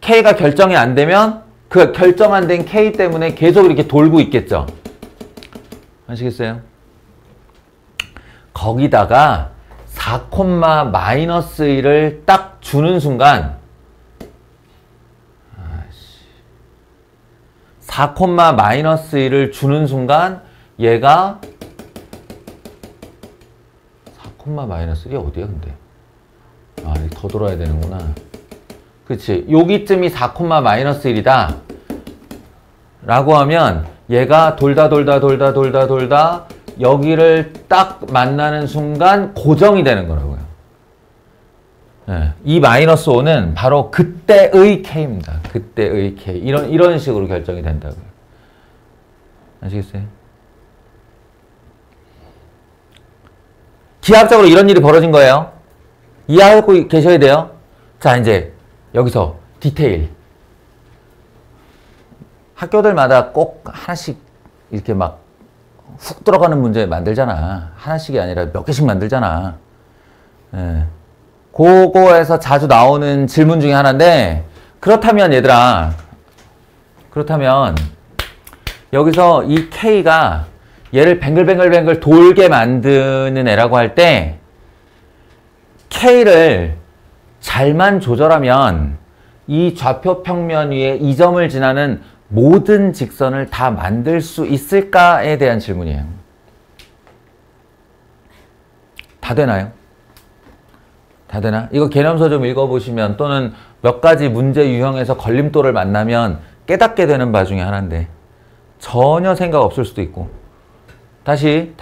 K가 결정이 안 되면 그 결정 안 된 K 때문에 계속 이렇게 돌고 있겠죠. 아시겠어요? 거기다가 4,-1을 딱 주는 순간 4,-1을 주는 순간 얘가 4,-1이 어디야 근데? 더 돌아야 되는구나. 그치? 여기쯤이 4,-1이다 라고 하면 얘가 돌다 여기를 딱 만나는 순간 고정이 되는 거라고요. 네. 이 마이너스 5는 바로 그때의 K입니다. 그때의 K. 이런 식으로 결정이 된다고요. 아시겠어요? 기하학적으로 이런 일이 벌어진 거예요. 이해하고 계셔야 돼요. 자, 이제 여기서 디테일. 학교들마다 꼭 하나씩 이렇게 막 훅 들어가는 문제 만들잖아. 하나씩이 아니라 몇 개씩 만들잖아. 예. 그거에서 자주 나오는 질문 중에 하나인데 그렇다면 얘들아 여기서 이 K가 얘를 뱅글뱅글 돌게 만드는 애라고 할 때 K를 잘만 조절하면 이 좌표 평면 위에 이 점을 지나는 모든 직선을 다 만들 수 있을까에 대한 질문이에요. 다 되나요? 다 되나? 이거 개념서 좀 읽어보시면 또는 몇 가지 문제 유형에서 걸림돌을 만나면 깨닫게 되는 바 중에 하나인데 전혀 생각 없을 수도 있고 다시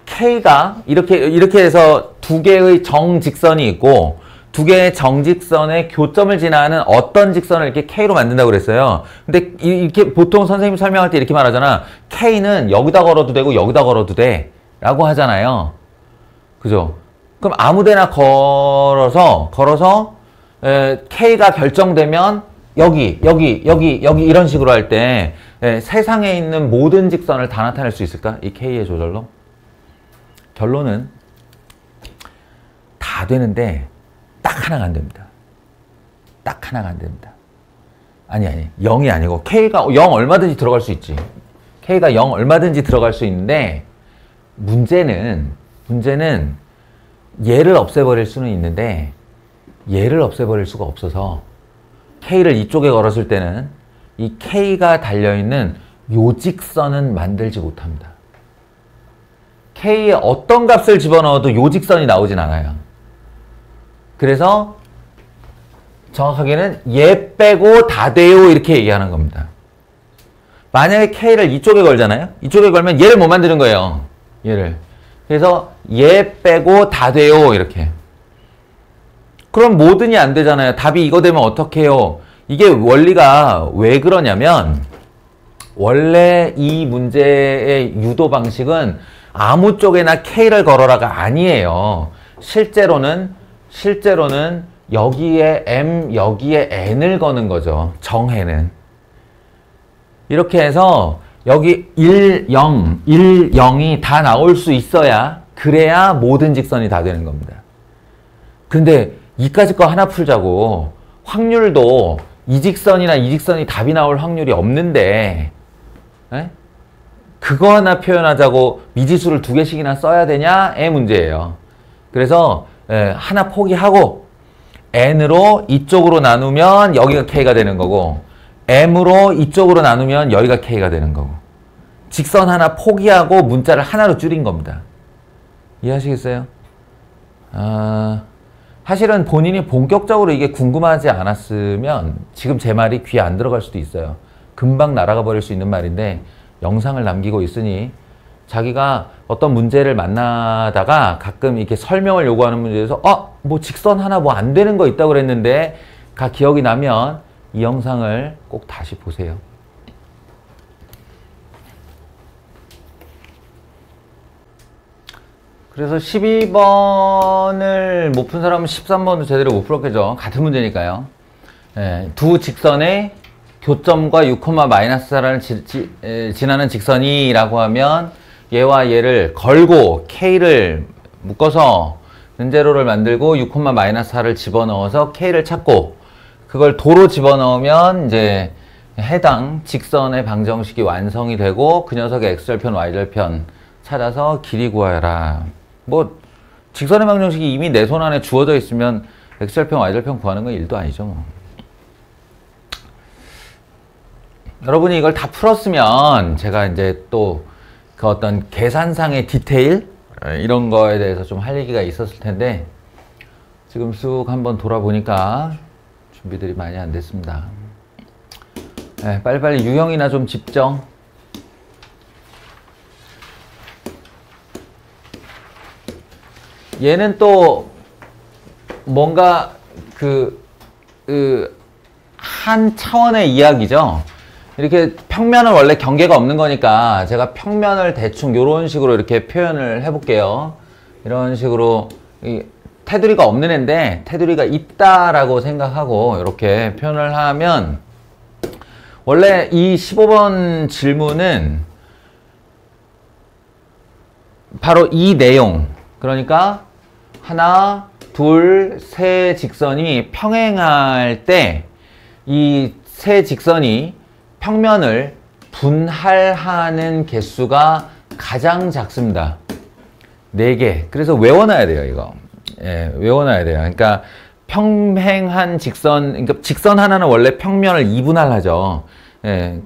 K가 이렇게 해서 두 개의 정직선이 있고 두 개의 정직선의 교점을 지나는 어떤 직선을 이렇게 K로 만든다고 그랬어요. 근데 이렇게 보통 선생님이 설명할 때 이렇게 말하잖아. K는 여기다 걸어도 되고 여기다 걸어도 돼 라고 하잖아요. 그죠? 그럼 아무데나 걸어서 K가 결정되면 여기 이런 식으로 할 때 세상에 있는 모든 직선을 다 나타낼 수 있을까? 이 K의 조절로? 결론은 다 되는데 딱 하나가 안 됩니다. 딱 하나가 안 됩니다. 아니 0이 아니고 K가 0 얼마든지 들어갈 수 있지. K가 0 얼마든지 들어갈 수 있는데 문제는 얘를 없애버릴 수는 있는데 얘를 없애버릴 수가 없어서 K를 이쪽에 걸었을 때는 이 K가 달려있는 요 직선은 만들지 못합니다. K에 어떤 값을 집어넣어도 요 직선이 나오진 않아요. 그래서 정확하게는 얘 빼고 다 돼요 이렇게 얘기하는 겁니다. 만약에 K를 이쪽에 걸잖아요. 이쪽에 걸면 얘를 못 만드는 거예요. 얘를. 그래서 얘 빼고 다 돼요 이렇게. 그럼 뭐든지 안 되잖아요. 답이 이거 되면 어떻게 해요? 이게 원리가 왜 그러냐면 원래 이 문제의 유도 방식은 아무 쪽에나 K를 걸어라가 아니에요. 실제로는 여기에 M, 여기에 N을 거는 거죠. 정해는. 이렇게 해서 여기 1, 0, 1, 0이 다 나올 수 있어야 그래야 모든 직선이 다 되는 겁니다. 근데 이까짓 거 하나 풀자고 확률도 이 직선이나 이 직선이 답이 나올 확률이 없는데 에? 그거 하나 표현하자고 미지수를 2개씩이나 써야 되냐의 문제예요. 그래서 하나 포기하고 N으로 이쪽으로 나누면 여기가 K가 되는 거고 M으로 이쪽으로 나누면 여기가 K가 되는 거고 직선 하나 포기하고 문자를 하나로 줄인 겁니다. 이해하시겠어요? 사실은 본인이 본격적으로 이게 궁금하지 않았으면 지금 제 말이 귀에 안 들어갈 수도 있어요. 금방 날아가 버릴 수 있는 말인데 영상을 남기고 있으니 자기가 어떤 문제를 만나다가 가끔 이렇게 설명을 요구하는 문제에서 뭐 직선 하나 뭐 안 되는 거 있다고 그랬는데 가 기억이 나면 이 영상을 꼭 다시 보세요. 그래서 12번을 못 푼 사람은 13번도 제대로 못 풀었겠죠. 같은 문제니까요. 두 직선의 교점과 6,-4를 지나는 직선이라고 하면 얘와 얘를 걸고 K를 묶어서 는제로를 만들고 6,-4를 집어넣어서 K를 찾고 그걸 도로 집어넣으면 이제 해당 직선의 방정식이 완성이 되고 그 녀석의 x절편, y절편 찾아서 길이 구하여라. 뭐 직선의 방정식이 이미 내 손 안에 주어져 있으면 x절편, y절편 구하는 건 일도 아니죠. 뭐. 여러분이 이걸 다 풀었으면 제가 이제 또 그 어떤 계산상의 디테일 이런 거에 대해서 좀 할 얘기가 있었을 텐데 지금 쑥 한번 돌아보니까 준비들이 많이 안 됐습니다. 빨리빨리 유형이나 좀 짚죠. 얘는 또 뭔가 한 차원의 이야기죠. 이렇게 평면은 원래 경계가 없는 거니까 제가 평면을 대충 이런 식으로 이렇게 표현을 해볼게요. 이런 식으로 테두리가 없는 애인데 테두리가 있다라고 생각하고 이렇게 표현을 하면 원래 이 15번 질문은 바로 이 내용, 그러니까 하나, 둘, 세 직선이 평행할 때 이 세 직선이 평면을 분할하는 개수가 가장 작습니다. 4개. 그래서 외워놔야 돼요, 이거. 외워놔야 돼요. 그러니까 평행한 직선, 그러니까 직선 하나는 원래 평면을 2분할하죠.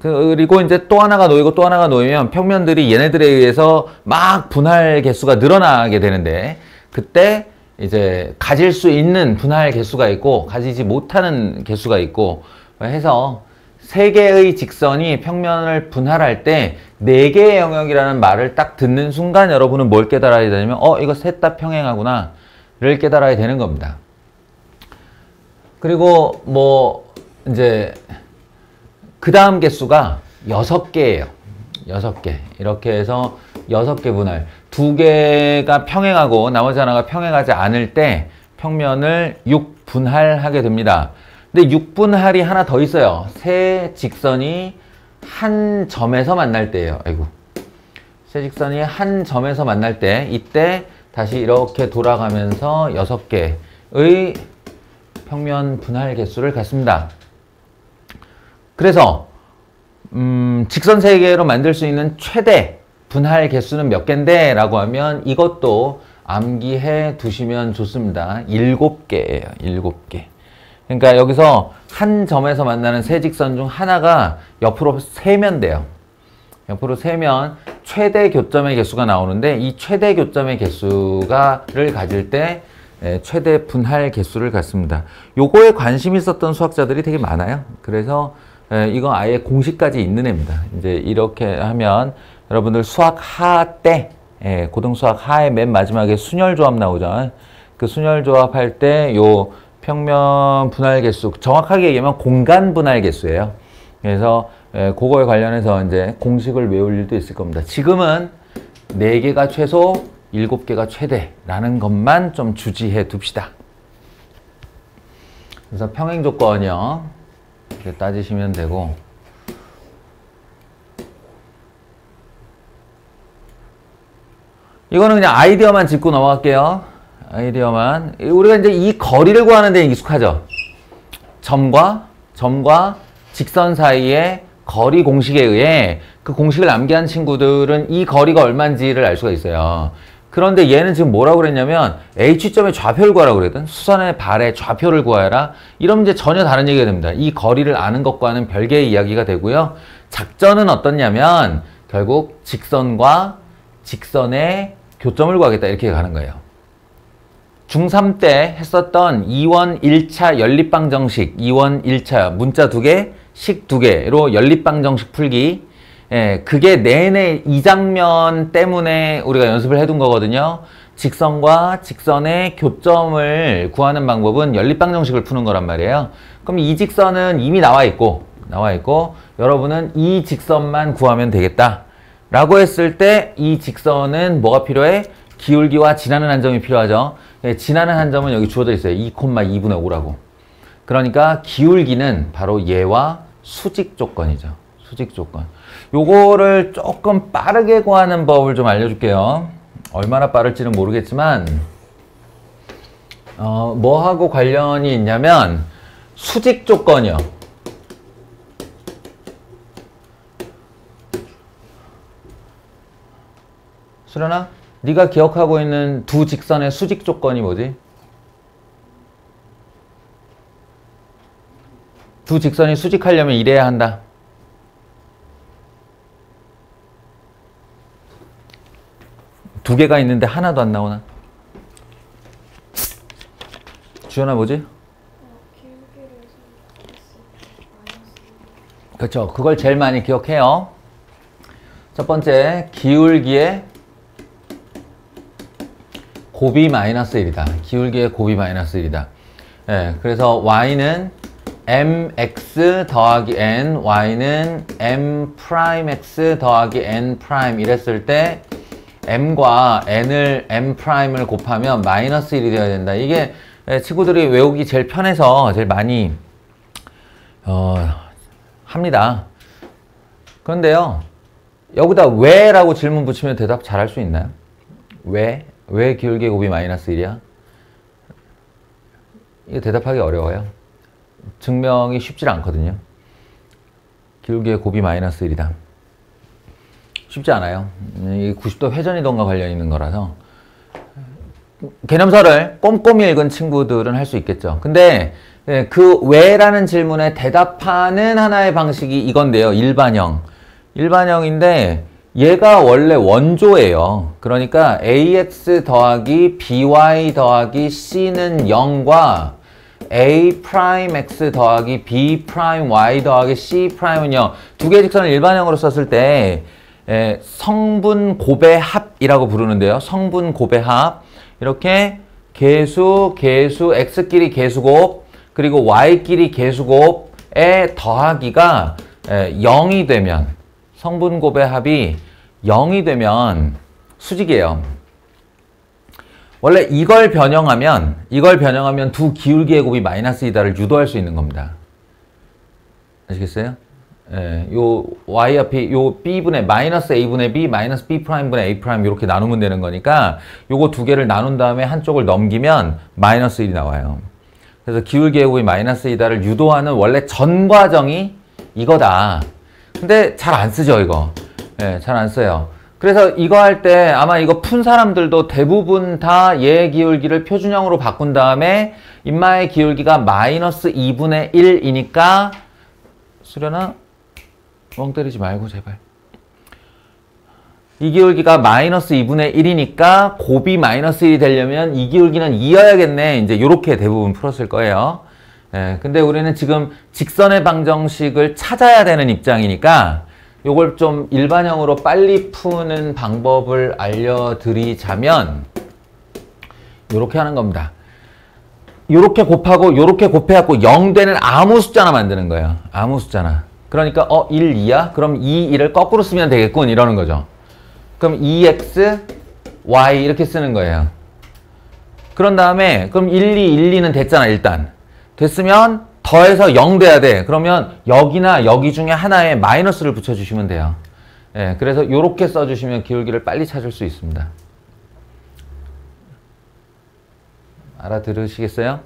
그리고 이제 또 하나가 놓이고 또 하나가 놓이면 평면들이 얘네들에 의해서 막 분할 개수가 늘어나게 되는데 그때 이제 가질 수 있는 분할 개수가 있고 가지지 못하는 개수가 있고 해서 3개의 직선이 평면을 분할할 때 4개의 영역이라는 말을 딱 듣는 순간 여러분은 뭘 깨달아야 되냐면 이거 셋 다 평행하구나 를 깨달아야 되는 겁니다. 그리고 뭐 이제 그 다음 개수가 6개예요. 6개. 이렇게 해서 6개 분할. 2개가 평행하고 나머지 하나가 평행하지 않을 때 평면을 6분할하게 됩니다. 근데 6분할이 하나 더 있어요. 세 직선이 한 점에서 만날 때예요. 아이고. 세 직선이 한 점에서 만날 때 이때 다시 이렇게 돌아가면서 6개의 평면 분할 개수를 갖습니다. 그래서 직선 세 개로 만들 수 있는 최대 분할 개수는 몇 개인데? 라고 하면 이것도 암기해 두시면 좋습니다. 7개예요. 7개. 그러니까 여기서 한 점에서 만나는 세 직선 중 하나가 옆으로 세면 돼요. 옆으로 세면 최대 교점의 개수가 나오는데 이 최대 교점의 개수를 가질 때 최대 분할 개수를 갖습니다. 요거에 관심 있었던 수학자들이 되게 많아요. 그래서 이거 아예 공식까지 있는 애입니다. 이제 이렇게 하면 여러분들 수학 하 때, 고등수학 하의 맨 마지막에 순열조합 나오죠. 그 순열조합 할 때 요 평면 분할 개수, 정확하게 얘기하면 공간 분할 개수예요. 그래서 그거에 관련해서 이제 공식을 외울 일도 있을 겁니다. 지금은 4개가 최소, 7개가 최대라는 것만 좀 주지해 둡시다. 그래서 평행 조건이요. 이렇게 따지시면 되고, 이거는 그냥 아이디어만 짚고 넘어갈게요. 아이디어만. 우리가 이제 이 거리를 구하는 데 익숙하죠. 점과 직선 사이의 거리 공식에 의해 그 공식을 암기한 친구들은 이 거리가 얼마인지를 알 수가 있어요. 그런데 얘는 지금 뭐라고 그랬냐면 H점의 좌표를 구하라고 그랬거든. 수선의 발의 좌표를 구하라. 이러면 이제 전혀 다른 얘기가 됩니다. 이 거리를 아는 것과는 별개의 이야기가 되고요. 작전은 어떻냐면 결국 직선과 직선의 교점을 구하겠다 이렇게 가는 거예요. 중3 때 했었던 2원 1차 연립방정식, 2원 1차 문자 2개, 식 2개로 연립방정식 풀기. 그게 내내 이 장면 때문에 우리가 연습을 해둔 거거든요. 직선과 직선의 교점을 구하는 방법은 연립방정식을 푸는 거란 말이에요. 그럼 이 직선은 이미 나와 있고 여러분은 이 직선만 구하면 되겠다 라고 했을 때 이 직선은 뭐가 필요해? 기울기와 지나는 한 점이 필요하죠. 지나는 한 점은 여기 주어져 있어요. 2,2분의 5라고. 그러니까 기울기는 바로 얘와 수직 조건이죠. 수직 조건. 요거를 조금 빠르게 구하는 법을 좀 알려줄게요. 얼마나 빠를지는 모르겠지만 뭐하고 관련이 있냐면 수직 조건이요. 수련아, 네가 기억하고 있는 두 직선의 수직 조건이 뭐지? 두 직선이 수직하려면 이래야 한다. 두 개가 있는데 하나도 안 나오나? 주연아 뭐지? 그렇죠. 그걸 제일 많이 기억해요. 첫 번째, 기울기의 곱이 마이너스 1이다. 기울기의 곱이 마이너스 1이다. 그래서 y는 mx 더하기 n, y는 m'x 더하기 n' 이랬을 때 m과 m'을 곱하면 마이너스 1이 되어야 된다. 이게 친구들이 외우기 제일 편해서 제일 많이 합니다. 그런데요, 여기다 왜? 라고 질문 붙이면 대답 잘 할 수 있나요? 왜? 왜 기울기의 곱이 마이너스 1이야? 이거 대답하기 어려워요. 증명이 쉽지 않거든요. 기울기의 곱이 마이너스 1이다. 쉽지 않아요. 이 90도 회전이동과 관련 있는 거라서 개념서를 꼼꼼히 읽은 친구들은 할 수 있겠죠. 근데 그 왜라는 질문에 대답하는 하나의 방식이 이건데요. 일반형인데 얘가 원래 원조예요. 그러니까 ax 더하기 by 더하기 c는 0과 a'x 더하기 b'y 더하기 c'은 0. 두 개의 직선을 일반형으로 썼을 때 성분 곱의 합이라고 부르는데요. 성분 곱의 합. 이렇게 개수, x끼리 개수곱, 그리고 y끼리 계수곱의 더하기가 0이 되면, 성분곱의 합이 0이 되면 수직이에요. 원래 이걸 변형하면 두 기울기의 곱이 마이너스 이다를 유도할 수 있는 겁니다. 아시겠어요? 예, 요 y 앞이 요 b분의 마이너스 a분의 b 마이너스 b 프라임분의 a 프라임 이렇게 나누면 되는 거니까 요거 두 개를 나눈 다음에 한쪽을 넘기면 마이너스 1이 나와요. 그래서 기울기의 곱이 마이너스 이다를 유도하는 원래 전 과정이 이거다. 근데 잘 안 쓰죠, 이거. 예, 잘 안 써요. 그래서 이거 할 때 아마 이거 푼 사람들도 대부분 다 얘의 기울기를 표준형으로 바꾼 다음에 인마의 기울기가 마이너스 2분의 1이니까 수련아 멍 때리지 말고 제발. 이 기울기가 마이너스 2분의 1이니까 곱이 마이너스 1이 되려면 이 기울기는 2여야겠네. 이제 이렇게 대부분 풀었을 거예요. 예, 근데 우리는 지금 직선의 방정식을 찾아야 되는 입장이니까 요걸 좀 일반형으로 빨리 푸는 방법을 알려드리자면 요렇게 하는 겁니다. 요렇게 곱하고 요렇게 곱해갖고 0 되는 아무 숫자나 만드는 거예요. 아무 숫자나. 그러니까 1, 2야? 그럼 2, 1을 거꾸로 쓰면 되겠군 이러는 거죠. 그럼 2x, y 이렇게 쓰는 거예요. 그런 다음에 그럼 1, 2, 1, 2는 됐잖아 일단. 됐으면 더해서 0 돼야 돼. 그러면 여기나 여기 중에 하나에 마이너스를 붙여주시면 돼요. 예, 그래서 이렇게 써주시면 기울기를 빨리 찾을 수 있습니다. 알아들으시겠어요?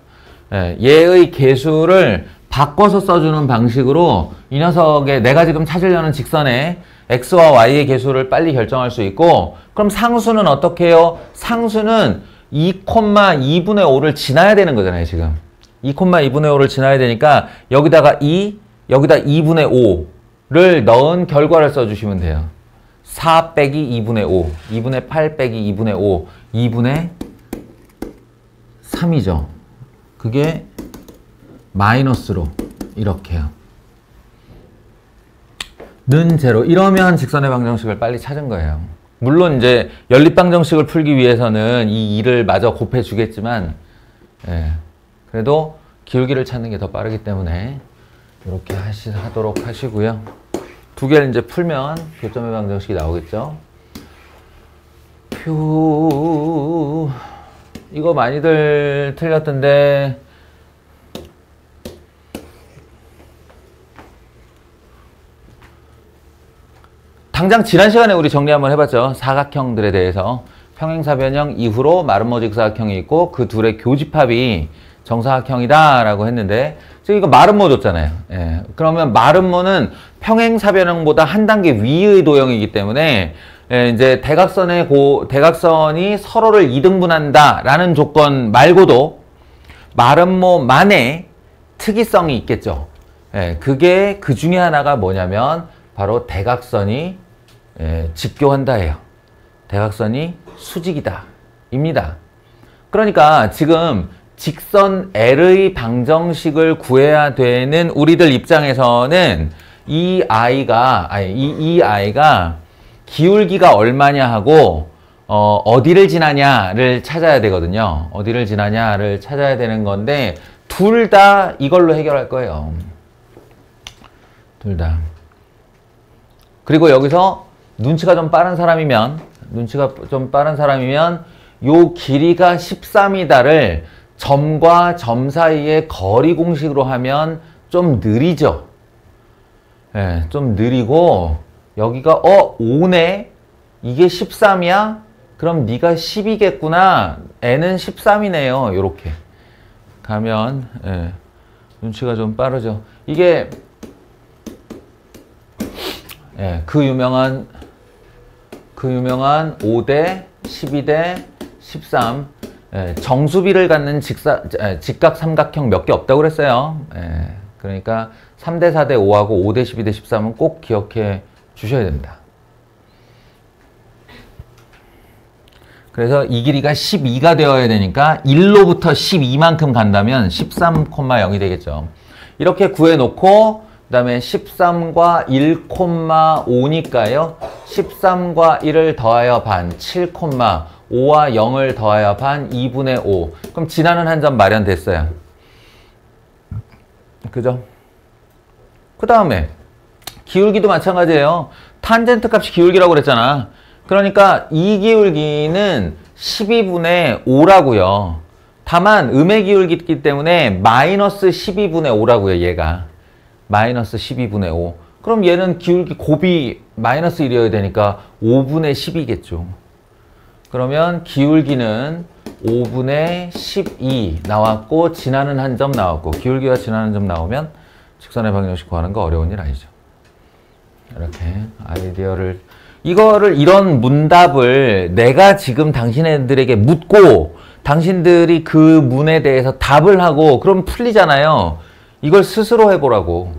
예, 얘의 계수를 바꿔서 써주는 방식으로 이 녀석의 내가 지금 찾으려는 직선의 x와 y의 계수를 빨리 결정할 수 있고, 그럼 상수는 어떻게 해요? 상수는 2,2분의 5를 지나야 되는 거잖아요, 지금. 2,2분의 5를 지나야 되니까 여기다가 2, 여기다 2분의 5를 넣은 결과를 써주시면 돼요. 4 빼기 2분의 5, 2분의 8 빼기 2분의 5, 2분의 3이죠. 그게 마이너스로 이렇게요. 는 제로. 이러면 직선의 방정식을 빨리 찾은 거예요. 물론 이제 연립방정식을 풀기 위해서는 이 2를 마저 곱해 주겠지만, 예, 그래도 기울기를 찾는 게 더 빠르기 때문에 이렇게 하도록 하시고요. 두 개를 이제 풀면 교점의 방정식이 나오겠죠. 이거 많이들 틀렸던데 당장 지난 시간에 우리 정리 한번 해봤죠. 사각형들에 대해서. 평행사변형 이후로 마름모 직사각형이 있고 그 둘의 교집합이 정사각형이다 라고 했는데 지금 이거 마름모 줬잖아요. 예. 그러면 마름모는 평행사변형보다 한 단계 위의 도형이기 때문에 예, 이제 대각선이 서로를 이등분한다 라는 조건 말고도 마름모만의 특이성이 있겠죠. 예, 그게 그 중에 하나가 뭐냐면 바로 대각선이 직교한다예요. 대각선이 수직이다 입니다. 그러니까 지금 직선 L의 방정식을 구해야 되는 우리들 입장에서는 이 아이가 기울기가 얼마냐 하고 어디를 지나냐를 찾아야 되거든요. 어디를 지나냐를 찾아야 되는 건데 둘 다 이걸로 해결할 거예요. 둘 다. 그리고 여기서 눈치가 좀 빠른 사람이면 요 길이가 13이다를 점과 점 사이의 거리 공식으로 하면 좀 느리죠. 예, 좀 느리고 여기가 5네? 이게 13이야? 그럼 네가 10이겠구나. n은 13이네요. 요렇게 가면 예, 눈치가 좀 빠르죠. 이게 예, 그 유명한 5대 12대 13 예, 정수비를 갖는 직각 삼각형 몇 개 없다고 그랬어요. 예, 그러니까 3대 4대 5하고 5대 12대 13은 꼭 기억해 주셔야 됩니다. 그래서 이 길이가 12가 되어야 되니까 1로부터 12만큼 간다면 13,0이 되겠죠. 이렇게 구해놓고 그 다음에 13과 1,5니까요. 13과 1을 더하여 반 7,5와 0을 더하여 반 2분의 5. 그럼 지나는 한 점 마련됐어요. 그죠? 그 다음에 기울기도 마찬가지예요. 탄젠트 값이 기울기라고 그랬잖아. 그러니까 이 기울기는 12분의 5라고요. 다만 음의 기울기이기 때문에 마이너스 12분의 5라고요. 얘가 마이너스 12분의 5. 그럼 얘는 기울기 곱이 마이너스 1이어야 되니까 5분의 10이겠죠. 그러면 기울기는 5분의 12 나왔고 지나는 한 점 나왔고 기울기가 지나는 점 나오면 직선의 방정식 구하는 거 어려운 일 아니죠. 이렇게 아이디어를 이거를 이런 문답을 내가 지금 당신들에게 묻고 당신들이 그 문에 대해서 답을 하고 그럼 풀리잖아요. 이걸 스스로 해보라고.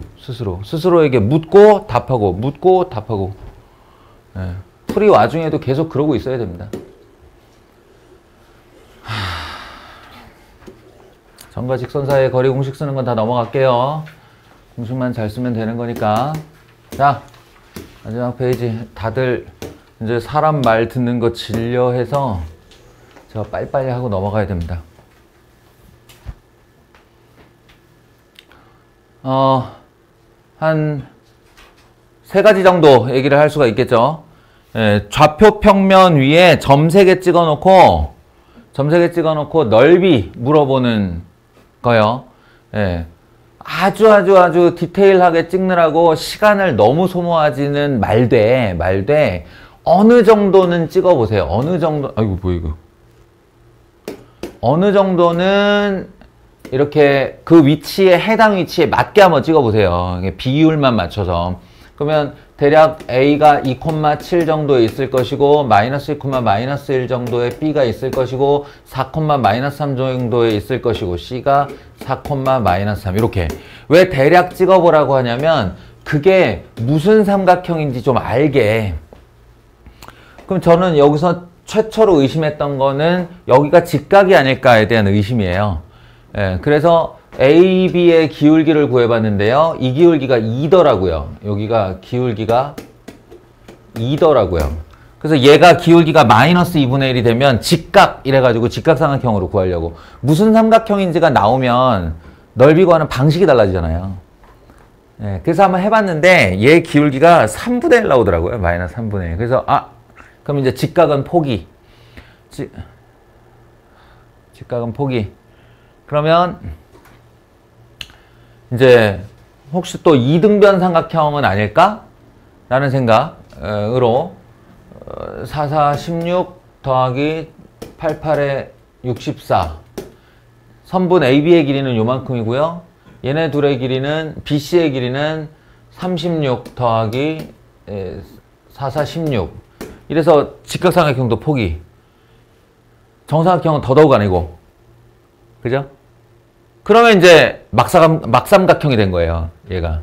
스스로에게 묻고 답하고 예. 풀이 와중에도 계속 그러고 있어야 됩니다. 점과 직선 사이의 거리 공식 쓰는 건 다 넘어갈게요. 공식만 잘 쓰면 되는 거니까. 자, 마지막 페이지. 다들 이제 사람 말 듣는 거 질려해서 제가 빨리빨리 하고 넘어가야 됩니다. 한 3가지 정도 얘기를 할 수가 있겠죠. 예, 좌표 평면 위에 점 3개 찍어놓고 넓이 물어보는 거요. 예, 아주 디테일하게 찍느라고 시간을 너무 소모하지는 말되 어느 정도는 찍어보세요. 어느 정도, 아이고 뭐야 이거. 어느 정도는 이렇게 그 위치에 해당 위치에 맞게 한번 찍어보세요. 비율만 맞춰서. 그러면 대략 A가 2,7 정도에 있을 것이고 마이너스 2, 마이너스 1 정도의 B가 있을 것이고 4, 마이너스 3 정도에 있을 것이고 C가 4, 마이너스 3 이렇게. 왜 대략 찍어보라고 하냐면 그게 무슨 삼각형인지 좀 알게. 그럼 저는 여기서 최초로 의심했던 거는 여기가 직각이 아닐까에 대한 의심이에요. 예, 그래서 A, B의 기울기를 구해봤는데요. 이 기울기가 2더라고요. 여기가 기울기가 2더라고요. 그래서 얘가 기울기가 마이너스 2분의 1이 되면 직각 이래가지고 직각삼각형으로 구하려고. 무슨 삼각형인지가 나오면 넓이 구하는 방식이 달라지잖아요. 예, 그래서 한번 해봤는데 얘 기울기가 3분의 1 나오더라고요. 마이너스 3분의 1. 그래서 그럼 이제 직각은 포기. 직각은 포기. 그러면 이제 혹시 또 2등변 삼각형은 아닐까? 라는 생각으로 4, 4, 16 더하기 8, 8에 64 선분 AB의 길이는 요만큼이고요. 얘네 둘의 길이는 BC의 길이는 36 더하기 4, 4, 16 이래서 직각삼각형도 포기. 정삼각형은 더더욱 아니고. 그죠? 그러면 이제 막삼각형이 된 거예요. 얘가.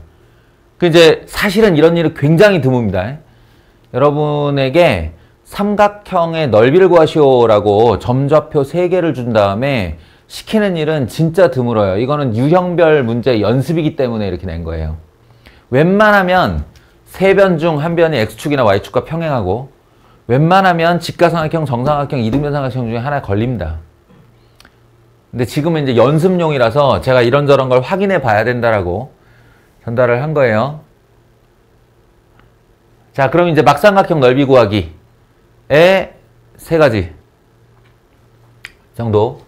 그 이제 사실은 이런 일은 굉장히 드뭅니다. 여러분에게 삼각형의 넓이를 구하시오라고 점좌표 3개를 준 다음에 시키는 일은 진짜 드물어요. 이거는 유형별 문제 연습이기 때문에 이렇게 낸 거예요. 웬만하면 3변 중 1변이 X축이나 Y축과 평행하고 웬만하면 직각삼각형, 정삼각형, 이등변 삼각형 중에 하나 걸립니다. 근데 지금은 이제 연습용이라서 제가 이런저런 걸 확인해 봐야 된다라고 전달을 한 거예요. 자, 그럼 이제 막삼각형 넓이 구하기에 3가지 정도.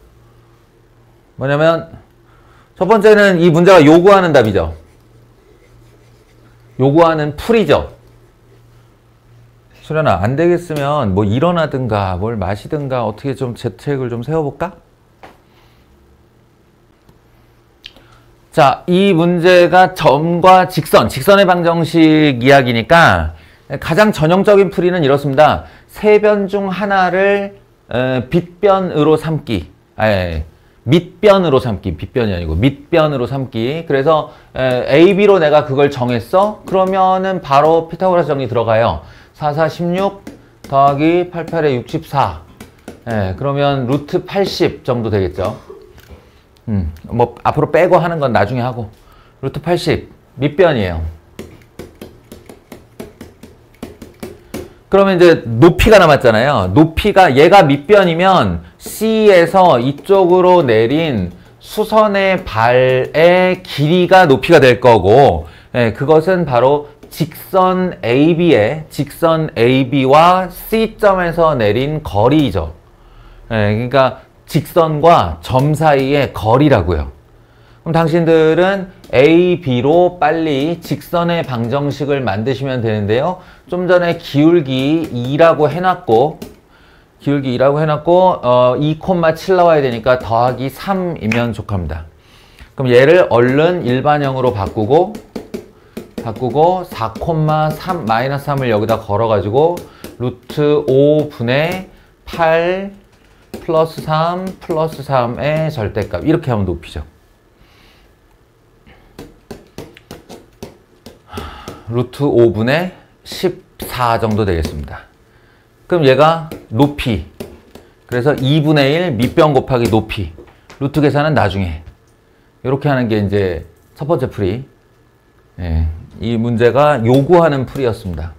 뭐냐면 첫 번째는 이 문제가 요구하는 답이죠. 요구하는 풀이죠. 수련아, 안 되겠으면 뭐 일어나든가 뭘 마시든가 어떻게 좀 재택을 좀 세워볼까? 자, 이 문제가 점과 직선의 방정식 이야기니까 가장 전형적인 풀이는 이렇습니다. 3변 중 하나를 빗변으로 삼기. 밑변으로 삼기. 빗변이 아니고 밑변으로 삼기. 그래서 A, B로 내가 그걸 정했어? 그러면은 바로 피타고라스 정리 들어가요. 4, 4, 16 더하기 8, 8에 64. 그러면 루트 80 정도 되겠죠. 뭐 앞으로 빼고 하는 건 나중에 하고. 루트 80 밑변이에요. 그러면 이제 높이가 남았잖아요. 높이가 얘가 밑변이면 C에서 이쪽으로 내린 수선의 발의 길이가 높이가 될 거고, 예, 그것은 바로 직선 AB와 C점에서 내린 거리죠. 예, 그러니까 직선과 점 사이의 거리라고요. 그럼 당신들은 A, B로 빨리 직선의 방정식을 만드시면 되는데요. 좀 전에 기울기 2라고 해놨고 2,7 나와야 되니까 더하기 3이면 족합니다. 그럼 얘를 얼른 일반형으로 바꾸고 4,3 마이너스 3을 여기다 걸어가지고 루트 5분의 8 플러스 3 플러스 3의 절대값 이렇게 하면 높이죠. 루트 5분의 14 정도 되겠습니다. 그럼 얘가 높이, 그래서 2분의 1 밑변 곱하기 높이, 루트 계산은 나중에 이렇게 하는 게 이제 첫 번째 풀이. 예, 이 문제가 요구하는 풀이였습니다.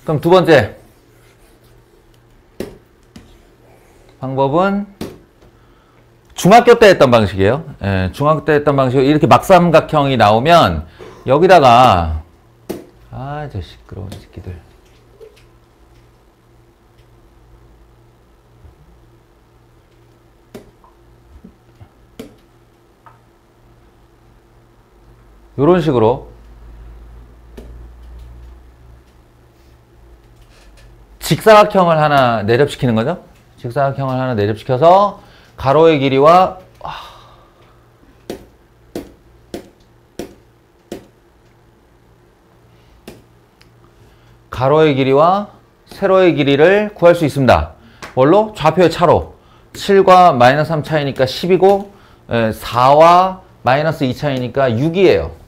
그럼 두 번째 방법은 중학교 때 했던 방식이에요. 예, 중학교 때 했던 방식으로 이렇게 막삼각형이 나오면 여기다가 저 시끄러운 새끼들. 요런 식으로 직사각형을 하나 내접시키는 거죠. 직사각형을 하나 내접시켜서 가로의 길이와 세로의 길이를 구할 수 있습니다. 뭘로? 좌표의 차로. 7과 마이너스 3 차이니까 10이고 4와 마이너스 2 차이니까 6이에요.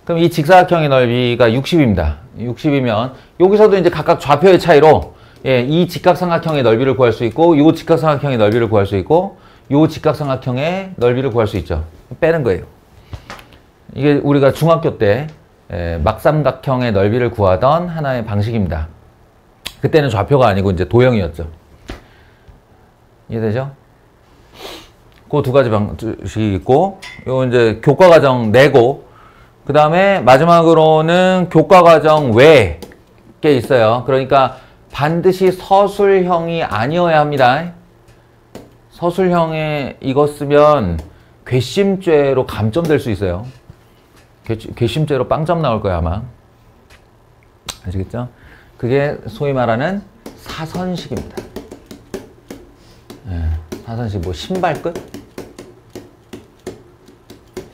그럼 이 직사각형의 넓이가 60입니다. 60이면 여기서도 이제 각각 좌표의 차이로 이 직각삼각형의 넓이를 구할 수 있고 이 직각삼각형의 넓이를 구할 수 있고 이 직각삼각형의 넓이를 구할 수 있죠. 빼는 거예요. 이게 우리가 중학교 때 막삼각형의 넓이를 구하던 하나의 방식입니다. 그때는 좌표가 아니고 이제 도형이었죠. 이해되죠? 그 두 가지 방식이 있고, 요 이제 교과과정 내고, 그 다음에 마지막으로는 교과과정 외에 게 있어요. 그러니까 반드시 서술형이 아니어야 합니다. 서술형에 이거 쓰면 괘씸죄로 감점될 수 있어요. 괘씸죄로 빵점 나올 거야 아마. 아시겠죠? 그게 소위 말하는 사선식입니다. 사선식 뭐 신발끝?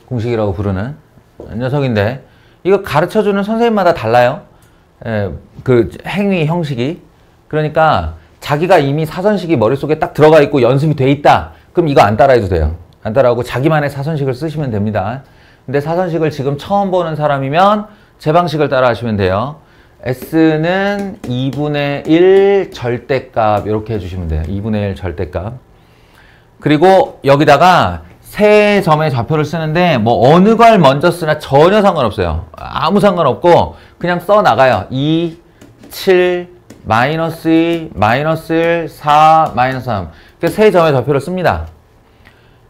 공식이라고 부르는 녀석인데 이거 가르쳐주는 선생님마다 달라요. 그 행위 형식이. 그러니까 자기가 이미 사선식이 머릿속에 딱 들어가 있고 연습이 돼 있다. 그럼 이거 안 따라해도 돼요. 안 따라하고 자기만의 사선식을 쓰시면 됩니다. 근데 사선식을 지금 처음 보는 사람이면 제 방식을 따라 하시면 돼요. S는 2분의 1 절대값 이렇게 해주시면 돼요. 2분의 1 절대값. 그리고 여기다가 세 점의 좌표를 쓰는데 뭐 어느 걸 먼저 쓰나 전혀 상관없어요. 아무 상관없고 그냥 써 나가요. 2, 7, 마이너스 2, 마이너스 1, 4, 마이너스 3. 그러니까 세 점의 좌표를 씁니다.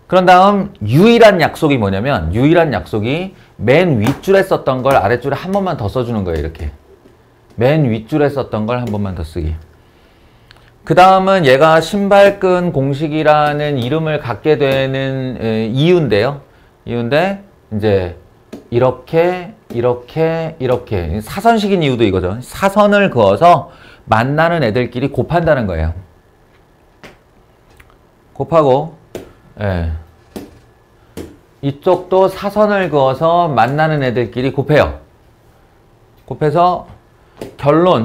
그런 다음 유일한 약속이 뭐냐면 유일한 약속이 맨 윗줄에 썼던 걸 아랫줄에 한 번만 더 써주는 거예요. 이렇게. 맨 윗줄에 썼던 걸 한 번만 더 쓰기. 그 다음은 얘가 신발끈 공식이라는 이름을 갖게 되는 이유인데요. 이유인데 이제 이렇게 사선식인 이유도 이거죠. 사선을 그어서 만나는 애들끼리 곱한다는 거예요. 곱하고 이쪽도 사선을 그어서 만나는 애들끼리 곱해요. 곱해서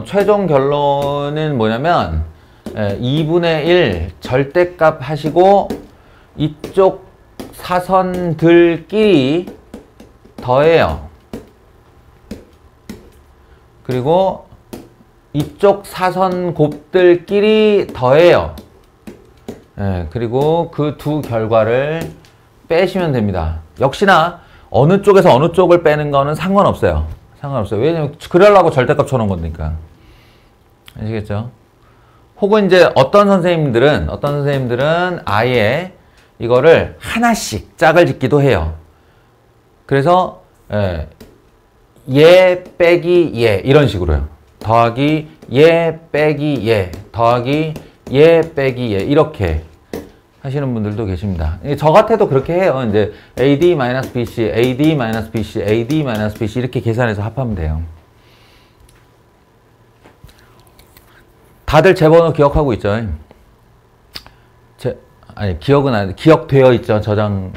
최종 결론은 뭐냐면 2분의 1 절대값 하시고 이쪽 사선들끼리 더해요. 그리고 이쪽 사선 곱들끼리 더해요. 그리고 그 두 결과를 빼시면 됩니다. 역시나 어느 쪽에서 어느 쪽을 빼는 거는 상관없어요. 왜냐면 그러려고 절대값 쳐놓은 거니까. 아시겠죠? 혹은 이제 어떤 선생님들은 아예 이거를 하나씩 짝을 짓기도 해요. 그래서 얘 빼기 얘 이런 식으로요. 더하기 얘 빼기 얘 더하기 얘 빼기 얘 이렇게 하시는 분들도 계십니다. 저 같아도 그렇게 해요. 이제 AD-BC, AD-BC, AD-BC 이렇게 계산해서 합하면 돼요. 다들 제 번호 기억하고 있죠? 아니 기억은 안 기억되어 있죠. 저장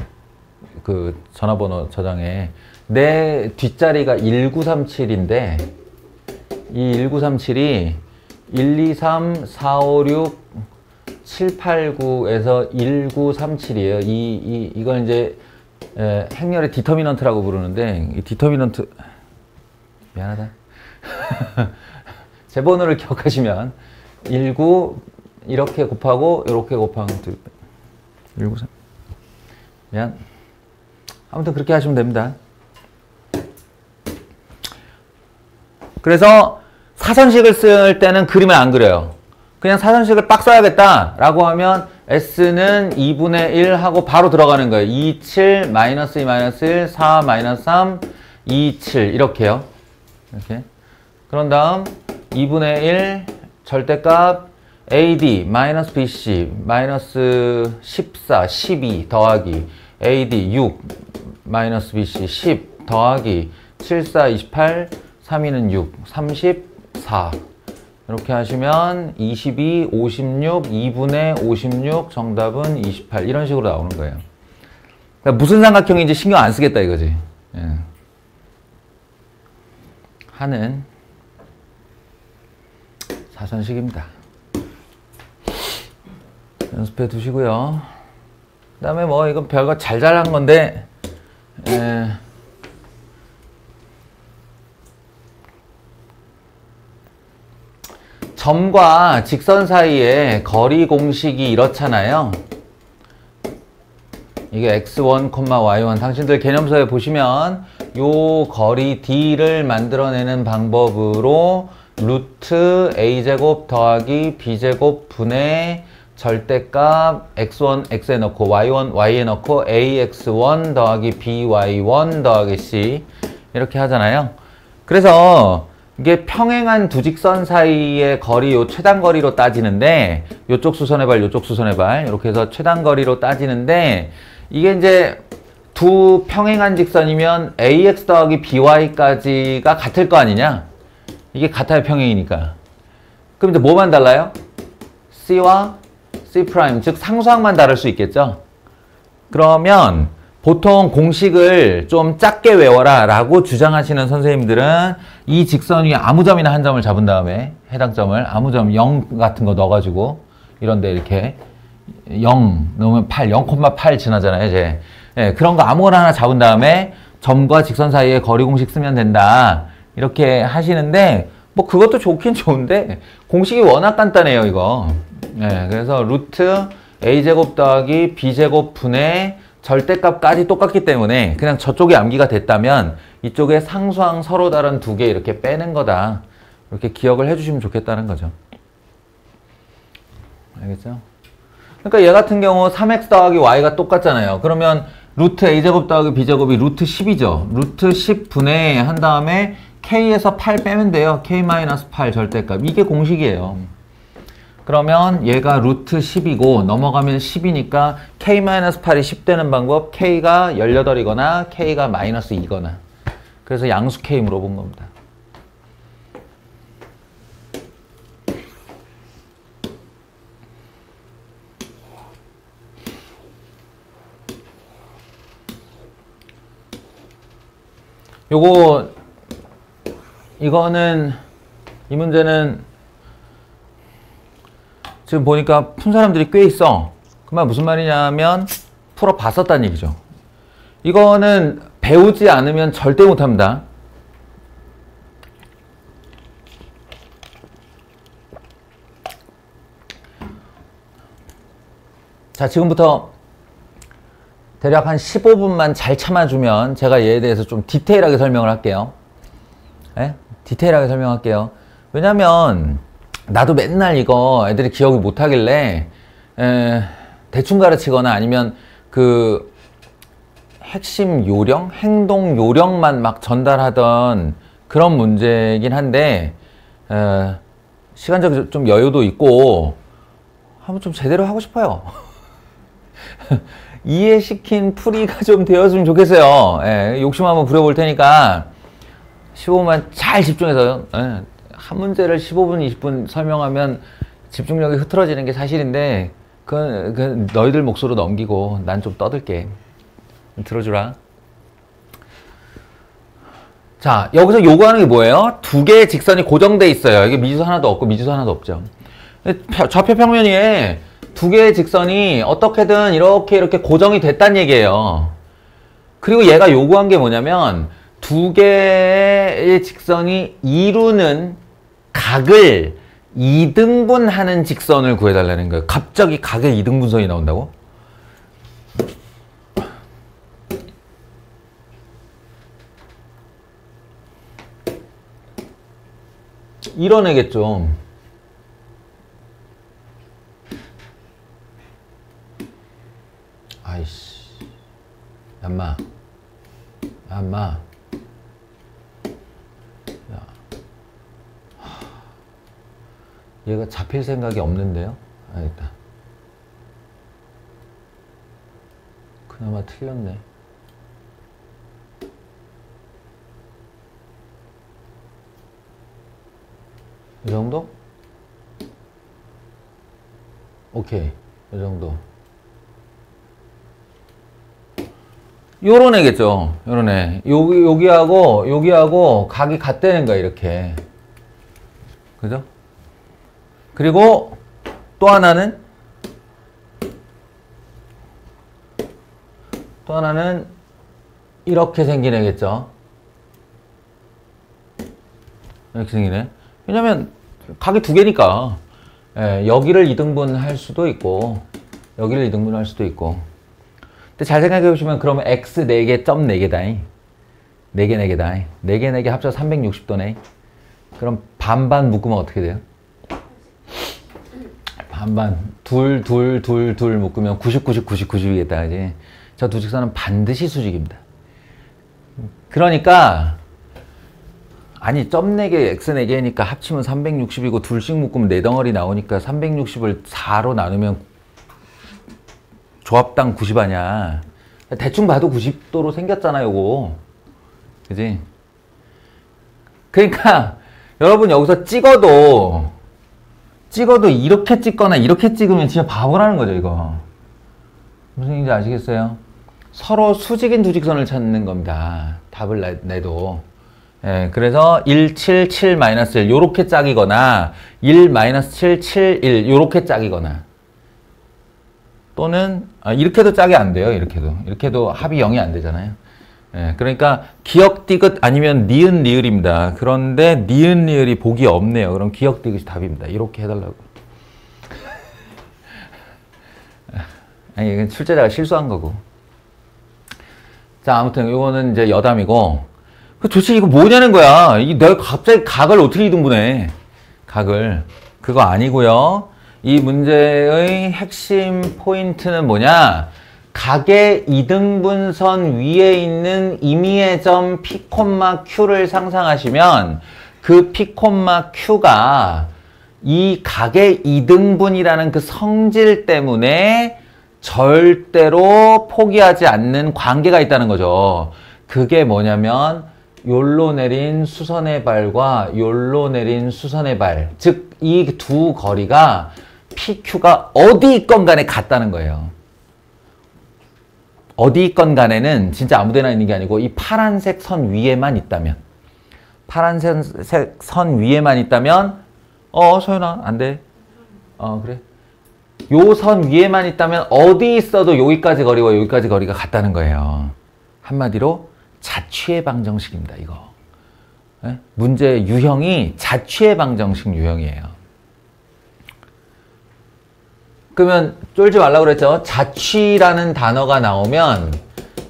그 전화번호 저장에 내 뒷자리가 1937인데 이 1937이 1, 2, 3, 4, 5, 6, 7, 8, 9에서 1937이에요. 이걸 이제 행렬의 디터미넌트라고 부르는데 이 디터미넌트 미안하다. 제 번호를 기억하시면 19 이렇게 곱하고 이렇게 곱하면 19, 3 미안. 아무튼 그렇게 하시면 됩니다. 그래서 사선식을 쓸 때는 그림을 안 그려요. 그냥 사선식을 빡 써야겠다 라고 하면 S는 2분의 1 하고 바로 들어가는 거예요. 2, 7, 마이너스 2, 마이너스 1, 4, 마이너스 3, 2, 7 이렇게요. 이렇게. 그런 다음 2분의 1 절대값 AD 마이너스 BC 마이너스 14, 12 더하기 AD 6 마이너스 BC 10 더하기 7, 4, 28 3, 2는 6, 34 이렇게 하시면 22, 56, 2분의 56 정답은 28 이런 식으로 나오는 거예요. 그러니까 무슨 삼각형인지 신경 안 쓰겠다 이거지. 예. 하는 사선식입니다. 연습해 두시고요. 그 다음에 뭐 이건 별거 잘 한 건데 점과 직선 사이에 거리 공식이 이렇잖아요. 이게 x1, y1 당신들 개념서에 보시면 요 거리 d를 만들어내는 방법으로 루트 a제곱 더하기 b제곱 분의 절대값 x1, x에 넣고 y1, y에 넣고 ax1 더하기 by1 더하기 c 이렇게 하잖아요. 그래서 이게 평행한 두 직선 사이의 거리 요 최단거리로 따지는데 요쪽 수선의 발 요쪽 수선의 발 이렇게 해서 최단거리로 따지는데 이게 이제 두 평행한 직선이면 ax 더하기 by까지가 같을 거 아니냐. 이게 같아요. 평행이니까. 그럼 이제 뭐만 달라요? c와 c', 즉 상수항만 다를 수 있겠죠. 그러면 보통 공식을 좀 작게 외워라 라고 주장하시는 선생님들은 이 직선 위에 아무 점이나 한 점을 잡은 다음에 해당 점을 아무 점 0 같은 거 넣어가지고 이런데 이렇게 0 넣으면 8, 0,8 지나잖아요. 이제 그런 거 아무거나 하나 잡은 다음에 점과 직선 사이에 거리 공식 쓰면 된다 이렇게 하시는데 뭐 그것도 좋긴 좋은데 공식이 워낙 간단해요 이거. 그래서 루트 a제곱 더하기 b제곱 분의 절대값까지 똑같기 때문에 그냥 저쪽에 암기가 됐다면 이쪽에 상수항 서로 다른 두 개 이렇게 빼는 거다. 이렇게 기억을 해주시면 좋겠다는 거죠. 알겠죠? 그러니까 얘 같은 경우 3x 더하기 y가 똑같잖아요. 그러면 루트 a제곱 더하기 b제곱이 루트 10이죠. 루트 10분의 한 다음에 k에서 8 빼면 돼요. k-8 절대값. 이게 공식이에요. 그러면 얘가 루트 10이고 넘어가면 10이니까 k-8이 10 되는 방법 k가 18이거나 k가 마이너스 2거나 그래서 양수 k 물어본 겁니다. 이거는 이 문제는 지금 보니까 푼 사람들이 꽤 있어. 그 말 무슨 말이냐면 풀어봤었다는 얘기죠. 이거는 배우지 않으면 절대 못합니다. 자, 지금부터 대략 한 15분만 잘 참아주면 제가 얘에 대해서 좀 디테일하게 설명을 할게요. 디테일하게 설명할게요. 왜냐면 나도 맨날 이거 애들이 기억을 못하길래 대충 가르치거나 아니면 그 핵심 요령, 행동 요령만 막 전달하던 그런 문제이긴 한데 시간적 좀 여유도 있고 한번 좀 제대로 하고 싶어요. 이해시킨 풀이가 좀 되었으면 좋겠어요. 예, 욕심 한번 부려볼 테니까 15분만 잘 집중해서 한 문제를 15분, 20분 설명하면 집중력이 흐트러지는 게 사실인데 그건 너희들 몫으로 넘기고 난 좀 떠들게. 들어주라. 자, 여기서 요구하는 게 뭐예요? 두 개의 직선이 고정돼 있어요. 이게 미지수 하나도 없고 미지수 하나도 없죠. 좌표 평면 위에 두 개의 직선이 어떻게든 이렇게 고정이 됐단 얘기예요. 그리고 얘가 요구한 게 뭐냐면 두 개의 직선이 이루는 각을 이등분하는 직선을 구해달라는 거예요. 갑자기 각의 이등분선이 나온다고? 이런 애겠죠. 아이씨. 얌마. 야. 얘가 잡힐 생각이 없는데요? 알겠다. 그나마 틀렸네. 이 정도? 오케이. 이 정도. 요런 애겠죠. 요런 애. 여기하고 각이 같다는 거야, 이렇게. 그죠? 그리고 또 하나는 이렇게 생긴 애겠죠. 이렇게 생기네. 왜냐면 각이 두 개니까 여기를 이등분 할 수도 있고 여기를 이등분 할 수도 있고. 근데 잘 생각해 보시면 그러면 x 4개 점 4개다. 4개 4개다. 4개 4개 합쳐 360도네. 그럼 반반 묶으면 어떻게 돼요? 반반 둘 묶으면 90 90이겠다. 그지? 저 두 직선은 반드시 수직입니다. 그러니까 아니 점 4개 x 4개니까 합치면 360이고 둘씩 묶으면 4덩어리 나오니까 360을 4로 나누면 조합당 90 아냐. 대충 봐도 90도로 생겼잖아 요거. 그지? 그러니까 여러분 여기서 찍어도 이렇게 찍거나 이렇게 찍으면 진짜 바보라는 거죠 이거. 무슨 얘기인지 아시겠어요? 서로 수직인 두 직선을 찾는 겁니다. 답을 내도. 예, 그래서 1, 7, 7, 마이너스 1 요렇게 짝이거나 1, 마이너스 7, 7, 1 요렇게 짝이거나 또는 이렇게도 짝이 안 돼요. 이렇게도 합이 0이 안 되잖아요. 예, 그러니까 기역 디귿 아니면 니은 리을입니다. 그런데 니은 리을이 복이 없네요. 그럼 기역 디귿이 답입니다. 이렇게 해달라고. 아니 이건 출제자가 실수한 거고. 자, 아무튼 이거는 이제 여담이고. 도대체 이거 뭐냐는 거야. 내가 갑자기 각을 어떻게 이등분해? 각을. 그거 아니고요. 이 문제의 핵심 포인트는 뭐냐? 각의 이등분선 위에 있는 임의의 점 P, Q를 상상하시면 그 P, Q가 이 각의 이등분이라는 그 성질 때문에 절대로 포기하지 않는 관계가 있다는 거죠. 그게 뭐냐면 욜로 내린 수선의 발과 욜로 내린 수선의 발, 즉 이 두 거리가 PQ가 어디 있건 간에 같다는 거예요. 어디 있건 간에는 진짜 아무데나 있는 게 아니고 이 파란색 선 위에만 있다면, 파란색 선 위에만 있다면 소연아 안 돼. 그래. 요 선 위에만 있다면 어디 있어도 여기까지 거리와 여기까지 거리가 같다는 거예요. 한마디로 자취의 방정식입니다. 이거. 네? 문제 유형이 자취의 방정식 유형이에요. 그러면 쫄지 말라고 그랬죠. 자취라는 단어가 나오면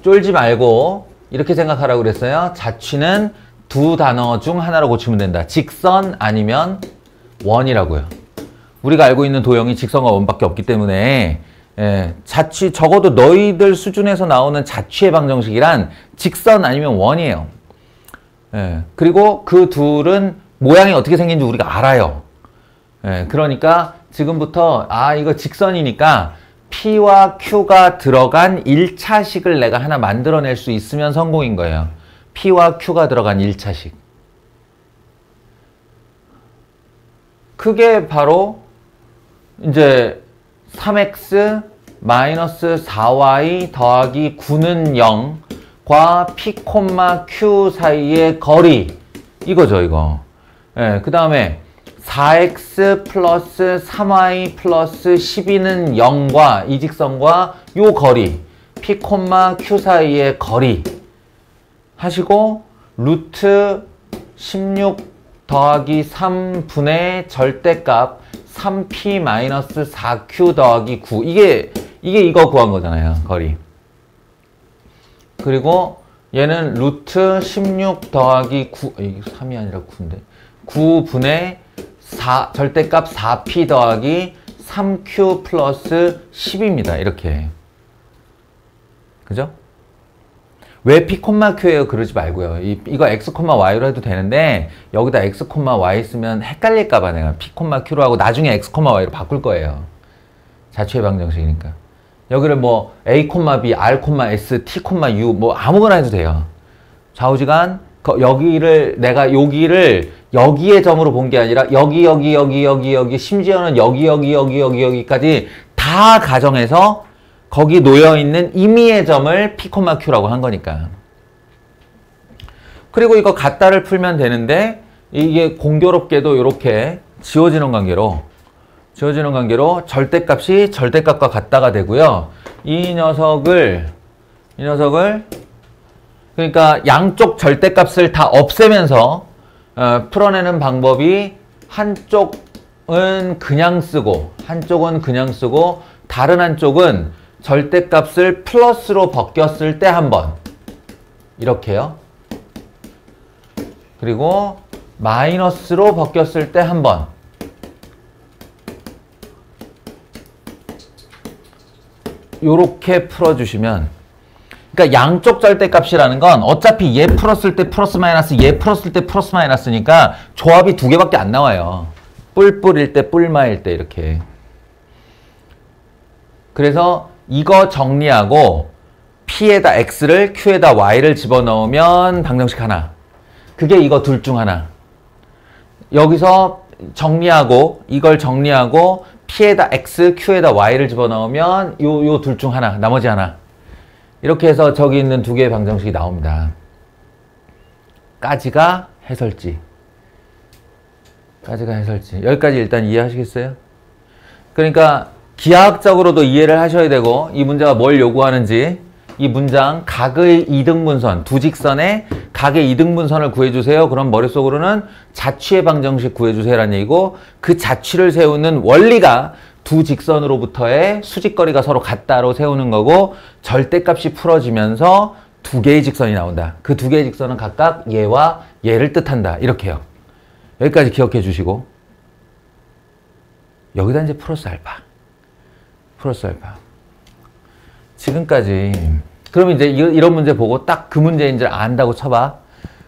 쫄지 말고 이렇게 생각하라고 그랬어요. 자취는 두 단어 중 하나로 고치면 된다. 직선 아니면 원이라고요. 우리가 알고 있는 도형이 직선과 원밖에 없기 때문에 예, 자취, 적어도 너희들 수준에서 나오는 자취의 방정식이란 직선 아니면 원이에요. 예, 그리고 그 둘은 모양이 어떻게 생긴지 우리가 알아요. 예, 그러니까 지금부터 이거 직선이니까 P와 Q가 들어간 1차식을 내가 하나 만들어낼 수 있으면 성공인 거예요. P와 Q가 들어간 1차식. 그게 바로 이제 3x 마이너스 4y 더하기 9는 0과 P, Q 사이의 거리 이거죠, 이거. 예, 그 다음에 4x 플러스 3y 플러스 12는 0과 이 직선과 요 거리 P, Q 사이의 거리 하시고 루트 16 더하기 3분의 절대값 3p 마이너스 4q 더하기 9 이게 이거 구한 거잖아요, 거리. 그리고 얘는 루트 16 더하기 9 이게 3이 아니라 9인데 9분의 4 절대값 4p 더하기 3q 플러스 10입니다. 이렇게. 그죠? 왜 P, Q예요? 그러지 말고요. 이거 X, Y로 해도 되는데 여기다 X, Y 쓰면 헷갈릴까봐 내가 P, Q로 하고 나중에 X, Y로 바꿀 거예요. 자취의 방정식이니까. 여기를 뭐 A, B, R, S, T, U 뭐 아무거나 해도 돼요. 좌우지간 내가 여기를 여기의 점으로 본 게 아니라 여기 심지어는 여기까지 다 가정해서 거기 놓여있는 임의의 점을 P, Q라고 한 거니까. 그리고 이거 갖다를 풀면 되는데 이게 공교롭게도 이렇게 지워지는 관계로 절대값이 절대값과 같다가 되고요. 이 녀석을 그러니까 양쪽 절대값을 다 없애면서 풀어내는 방법이 한쪽은 그냥 쓰고 다른 한쪽은 절대값을 플러스로 바뀌었을 때 한 번 이렇게요. 그리고 마이너스로 바뀌었을 때 한 번 요렇게 풀어주시면, 그러니까 양쪽 절대값이라는 건 어차피 얘 풀었을 때 플러스 마이너스, 얘 풀었을 때 플러스 마이너스니까 조합이 두 개밖에 안 나와요. 뿔뿔일 때, 뿔마일 때 이렇게. 그래서 이거 정리하고 P에다 X를 Q에다 Y를 집어넣으면 방정식 하나. 그게 이거 둘 중 하나. 여기서 정리하고 이걸 정리하고 P에다 X, Q에다 Y를 집어넣으면 요 둘 중 하나. 나머지 하나. 이렇게 해서 저기 있는 두 개의 방정식이 나옵니다. 까지가 해설지. 여기까지 일단 이해하시겠어요? 그러니까 기하학적으로도 이해를 하셔야 되고, 이 문제가 뭘 요구하는지, 이 문장 각의 이등분선, 두 직선의 각의 이등분선을 구해주세요. 그럼 머릿속으로는 자취의 방정식 구해주세요라는 얘기고, 그 자취를 세우는 원리가 두 직선으로부터의 수직거리가 서로 같다로 세우는 거고, 절대값이 풀어지면서 두 개의 직선이 나온다. 그 두 개의 직선은 각각 얘와 얘를 뜻한다. 이렇게요. 여기까지 기억해 주시고, 여기다 이제 플러스 알파. 지금까지. 그럼 이제 이런 문제 보고 딱 그 문제인 줄 안다고 쳐봐.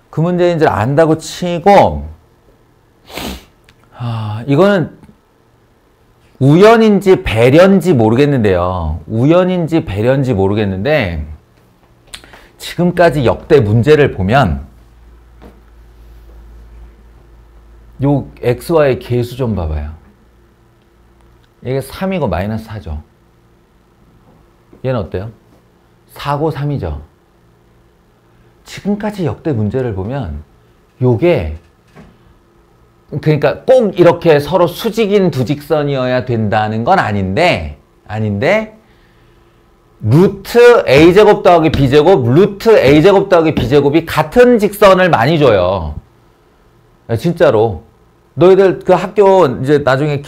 그 문제인 줄 안다고 치고, 이거는 우연인지 배련인지 모르겠는데요. 지금까지 역대 문제를 보면 요 XY 계수 좀 봐봐요. 이게 3이고 마이너스 4죠. 얘는 어때요? 4고 3이죠. 지금까지 역대 문제를 보면 요게, 그러니까 꼭 이렇게 서로 수직인 두 직선이어야 된다는 건 아닌데 루트 a제곱 더하기 b제곱, 루트 a제곱 더하기 b제곱이 같은 직선을 많이 줘요. 진짜로. 너희들 그 학교 이제 나중에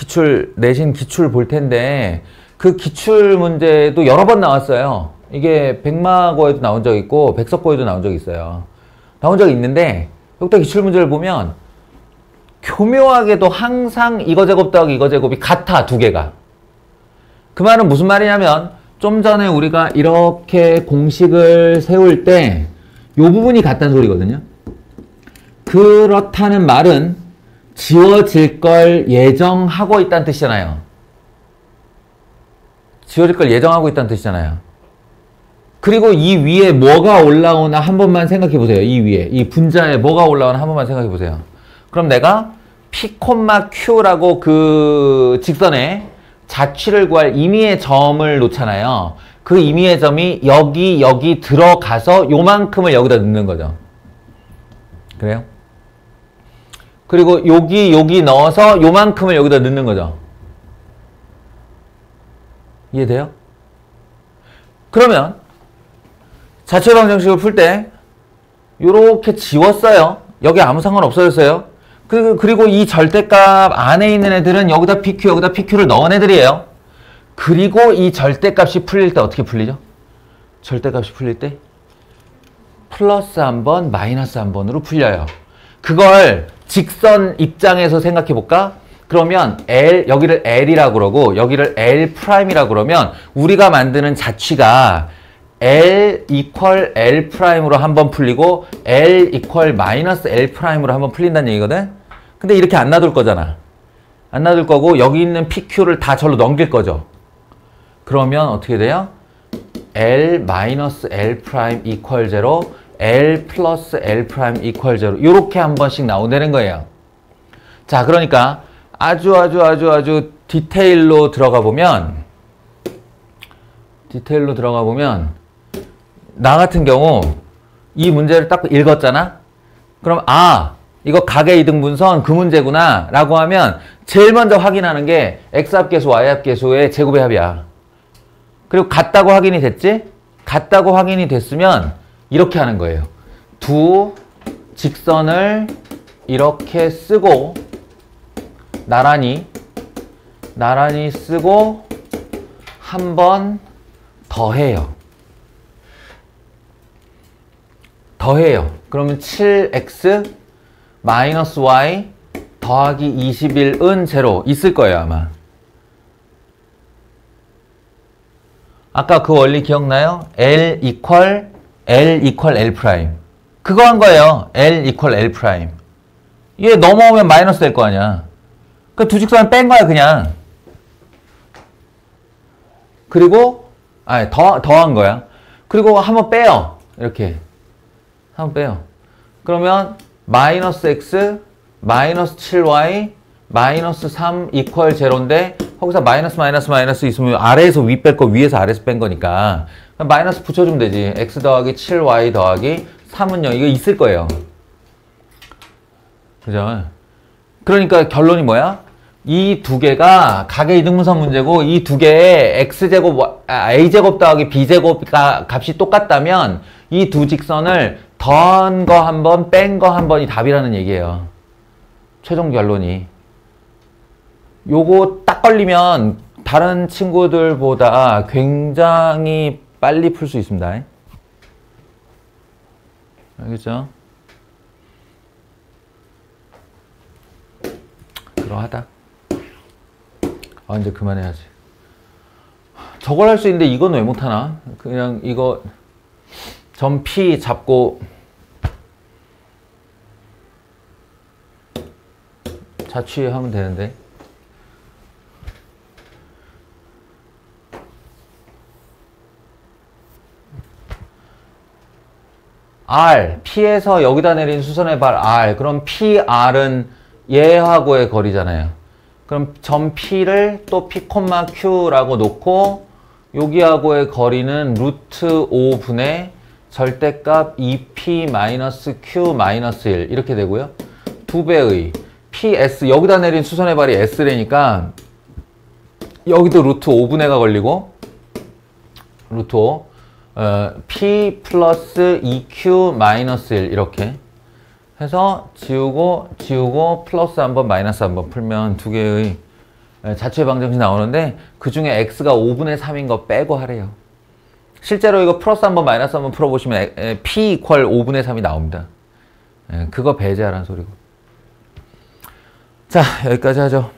내신 기출 볼 텐데 그 기출 문제도 여러 번 나왔어요. 이게 백마고에도 나온 적 있고 백석고에도 나온 적 있어요. 나온 적 있는데 여기다 기출 문제를 보면 교묘하게도 항상 이거 제곱 더하기 이거 제곱이 같아, 두 개가. 그 말은 무슨 말이냐면 좀 전에 우리가 이렇게 공식을 세울 때 이 부분이 같다는 소리거든요. 그렇다는 말은 지워질 걸 예정하고 있다는 뜻이잖아요. 지워질 걸 예정하고 있다는 뜻이잖아요. 그리고 이 위에 뭐가 올라오나 한 번만 생각해 보세요. 이 위에 이 분자에 뭐가 올라오나 한 번만 생각해 보세요. 그럼 내가 P, Q라고 그 직선에 자취를 구할 임의의 점을 놓잖아요. 그 임의의 점이 여기 들어가서 요만큼을 여기다 넣는 거죠. 그래요? 그리고 여기 넣어서 요만큼을 여기다 넣는 거죠. 이해돼요? 그러면 자체 방정식을 풀 때 요렇게 지웠어요. 여기 아무 상관 없어졌어요. 그리고 이 절대값 안에 있는 애들은 여기다 PQ를 넣은 애들이에요. 그리고 이 절대값이 풀릴 때 어떻게 풀리죠? 절대값이 풀릴 때 플러스 한 번, 마이너스 한 번으로 풀려요. 그걸 직선 입장에서 생각해 볼까? 그러면 여기를 L이라고 그러고 여기를 L'이라고 그러면 우리가 만드는 자취가 L 이퀄 L'으로 한번 풀리고 L 이퀄 마이너스 L'으로 한번 풀린다는 얘기거든? 근데 이렇게 안 놔둘 거잖아. 안 놔둘 거고 여기 있는 PQ를 다 절로 넘길 거죠. 그러면 어떻게 돼요? L 마이너스 L 프라임 이퀄 제로, L 플러스 L 프라임 이퀄 제로 이렇게 한 번씩 나온다는 거예요. 자, 그러니까 아주 디테일로 들어가 보면 나 같은 경우 이 문제를 딱 읽었잖아? 그럼 이거 각의 이등분선 그 문제구나 라고 하면 제일 먼저 확인하는 게 x합계수, y합계수의 제곱의 합이야. 그리고 같다고 확인이 됐지? 같다고 확인이 됐으면 이렇게 하는 거예요. 두 직선을 이렇게 쓰고 나란히 쓰고 한 번 더해요. 그러면 7x 마이너스 y 더하기 21은 제로 있을 거예요, 아마. 아까 그 원리 기억나요? L 이퀄 L 프라임. 그거 한 거예요. L 이퀄 L 프라임. 얘 넘어오면 마이너스 될 거 아니야. 그 두 직선을 뺀 거야, 그냥. 그리고 더한 거야. 그리고 한번 빼요. 이렇게. 한번 빼요. 그러면 마이너스 x 마이너스 7y 마이너스 3 이퀄 제로인데 거기서 마이너스 있으면 아래에서 위 뺄 거 위에서 아래에서 뺀 거니까 마이너스 붙여주면 되지. x 더하기 7y 더하기 3은 0 이거 있을 거예요. 그죠? 그러니까 결론이 뭐야? 이 두 개가 각의 이등분선 문제고 이 두 개의 x제곱, a제곱 더하기 b제곱 값이 똑같다면 이 두 직선을 더한 거 한 번, 뺀 거 한 번이 답이라는 얘기예요. 최종 결론이. 요거 딱 걸리면 다른 친구들보다 굉장히 빨리 풀 수 있습니다. 알겠죠? 그러하다. 이제 그만해야지. 저걸 할 수 있는데 이건 왜 못하나? 그냥 이거 점 P 잡고 자취하면 되는데. R, P에서 여기다 내린 수선의 발 R. 그럼 PR은 얘하고의 거리잖아요. 그럼 점 P를 또 P, Q라고 놓고 여기하고의 거리는 루트 5분의 절대값 2P-Q-1 이렇게 되고요. 2배의 PS, 여기다 내린 수선의 발이 S래니까 여기도 루트 5분의가 걸리고 루트 5 P 플러스 2Q-1 이렇게 해서 지우고 플러스 한번 마이너스 한번 풀면 두 개의 자취의 방정식이 나오는데 그 중에 x가 5분의 3인 거 빼고 하래요. 실제로 이거 플러스 한번 마이너스 한번 풀어보시면 p 이퀄 5분의 3이 나옵니다. 그거 배제하라는 소리고. 자, 여기까지 하죠.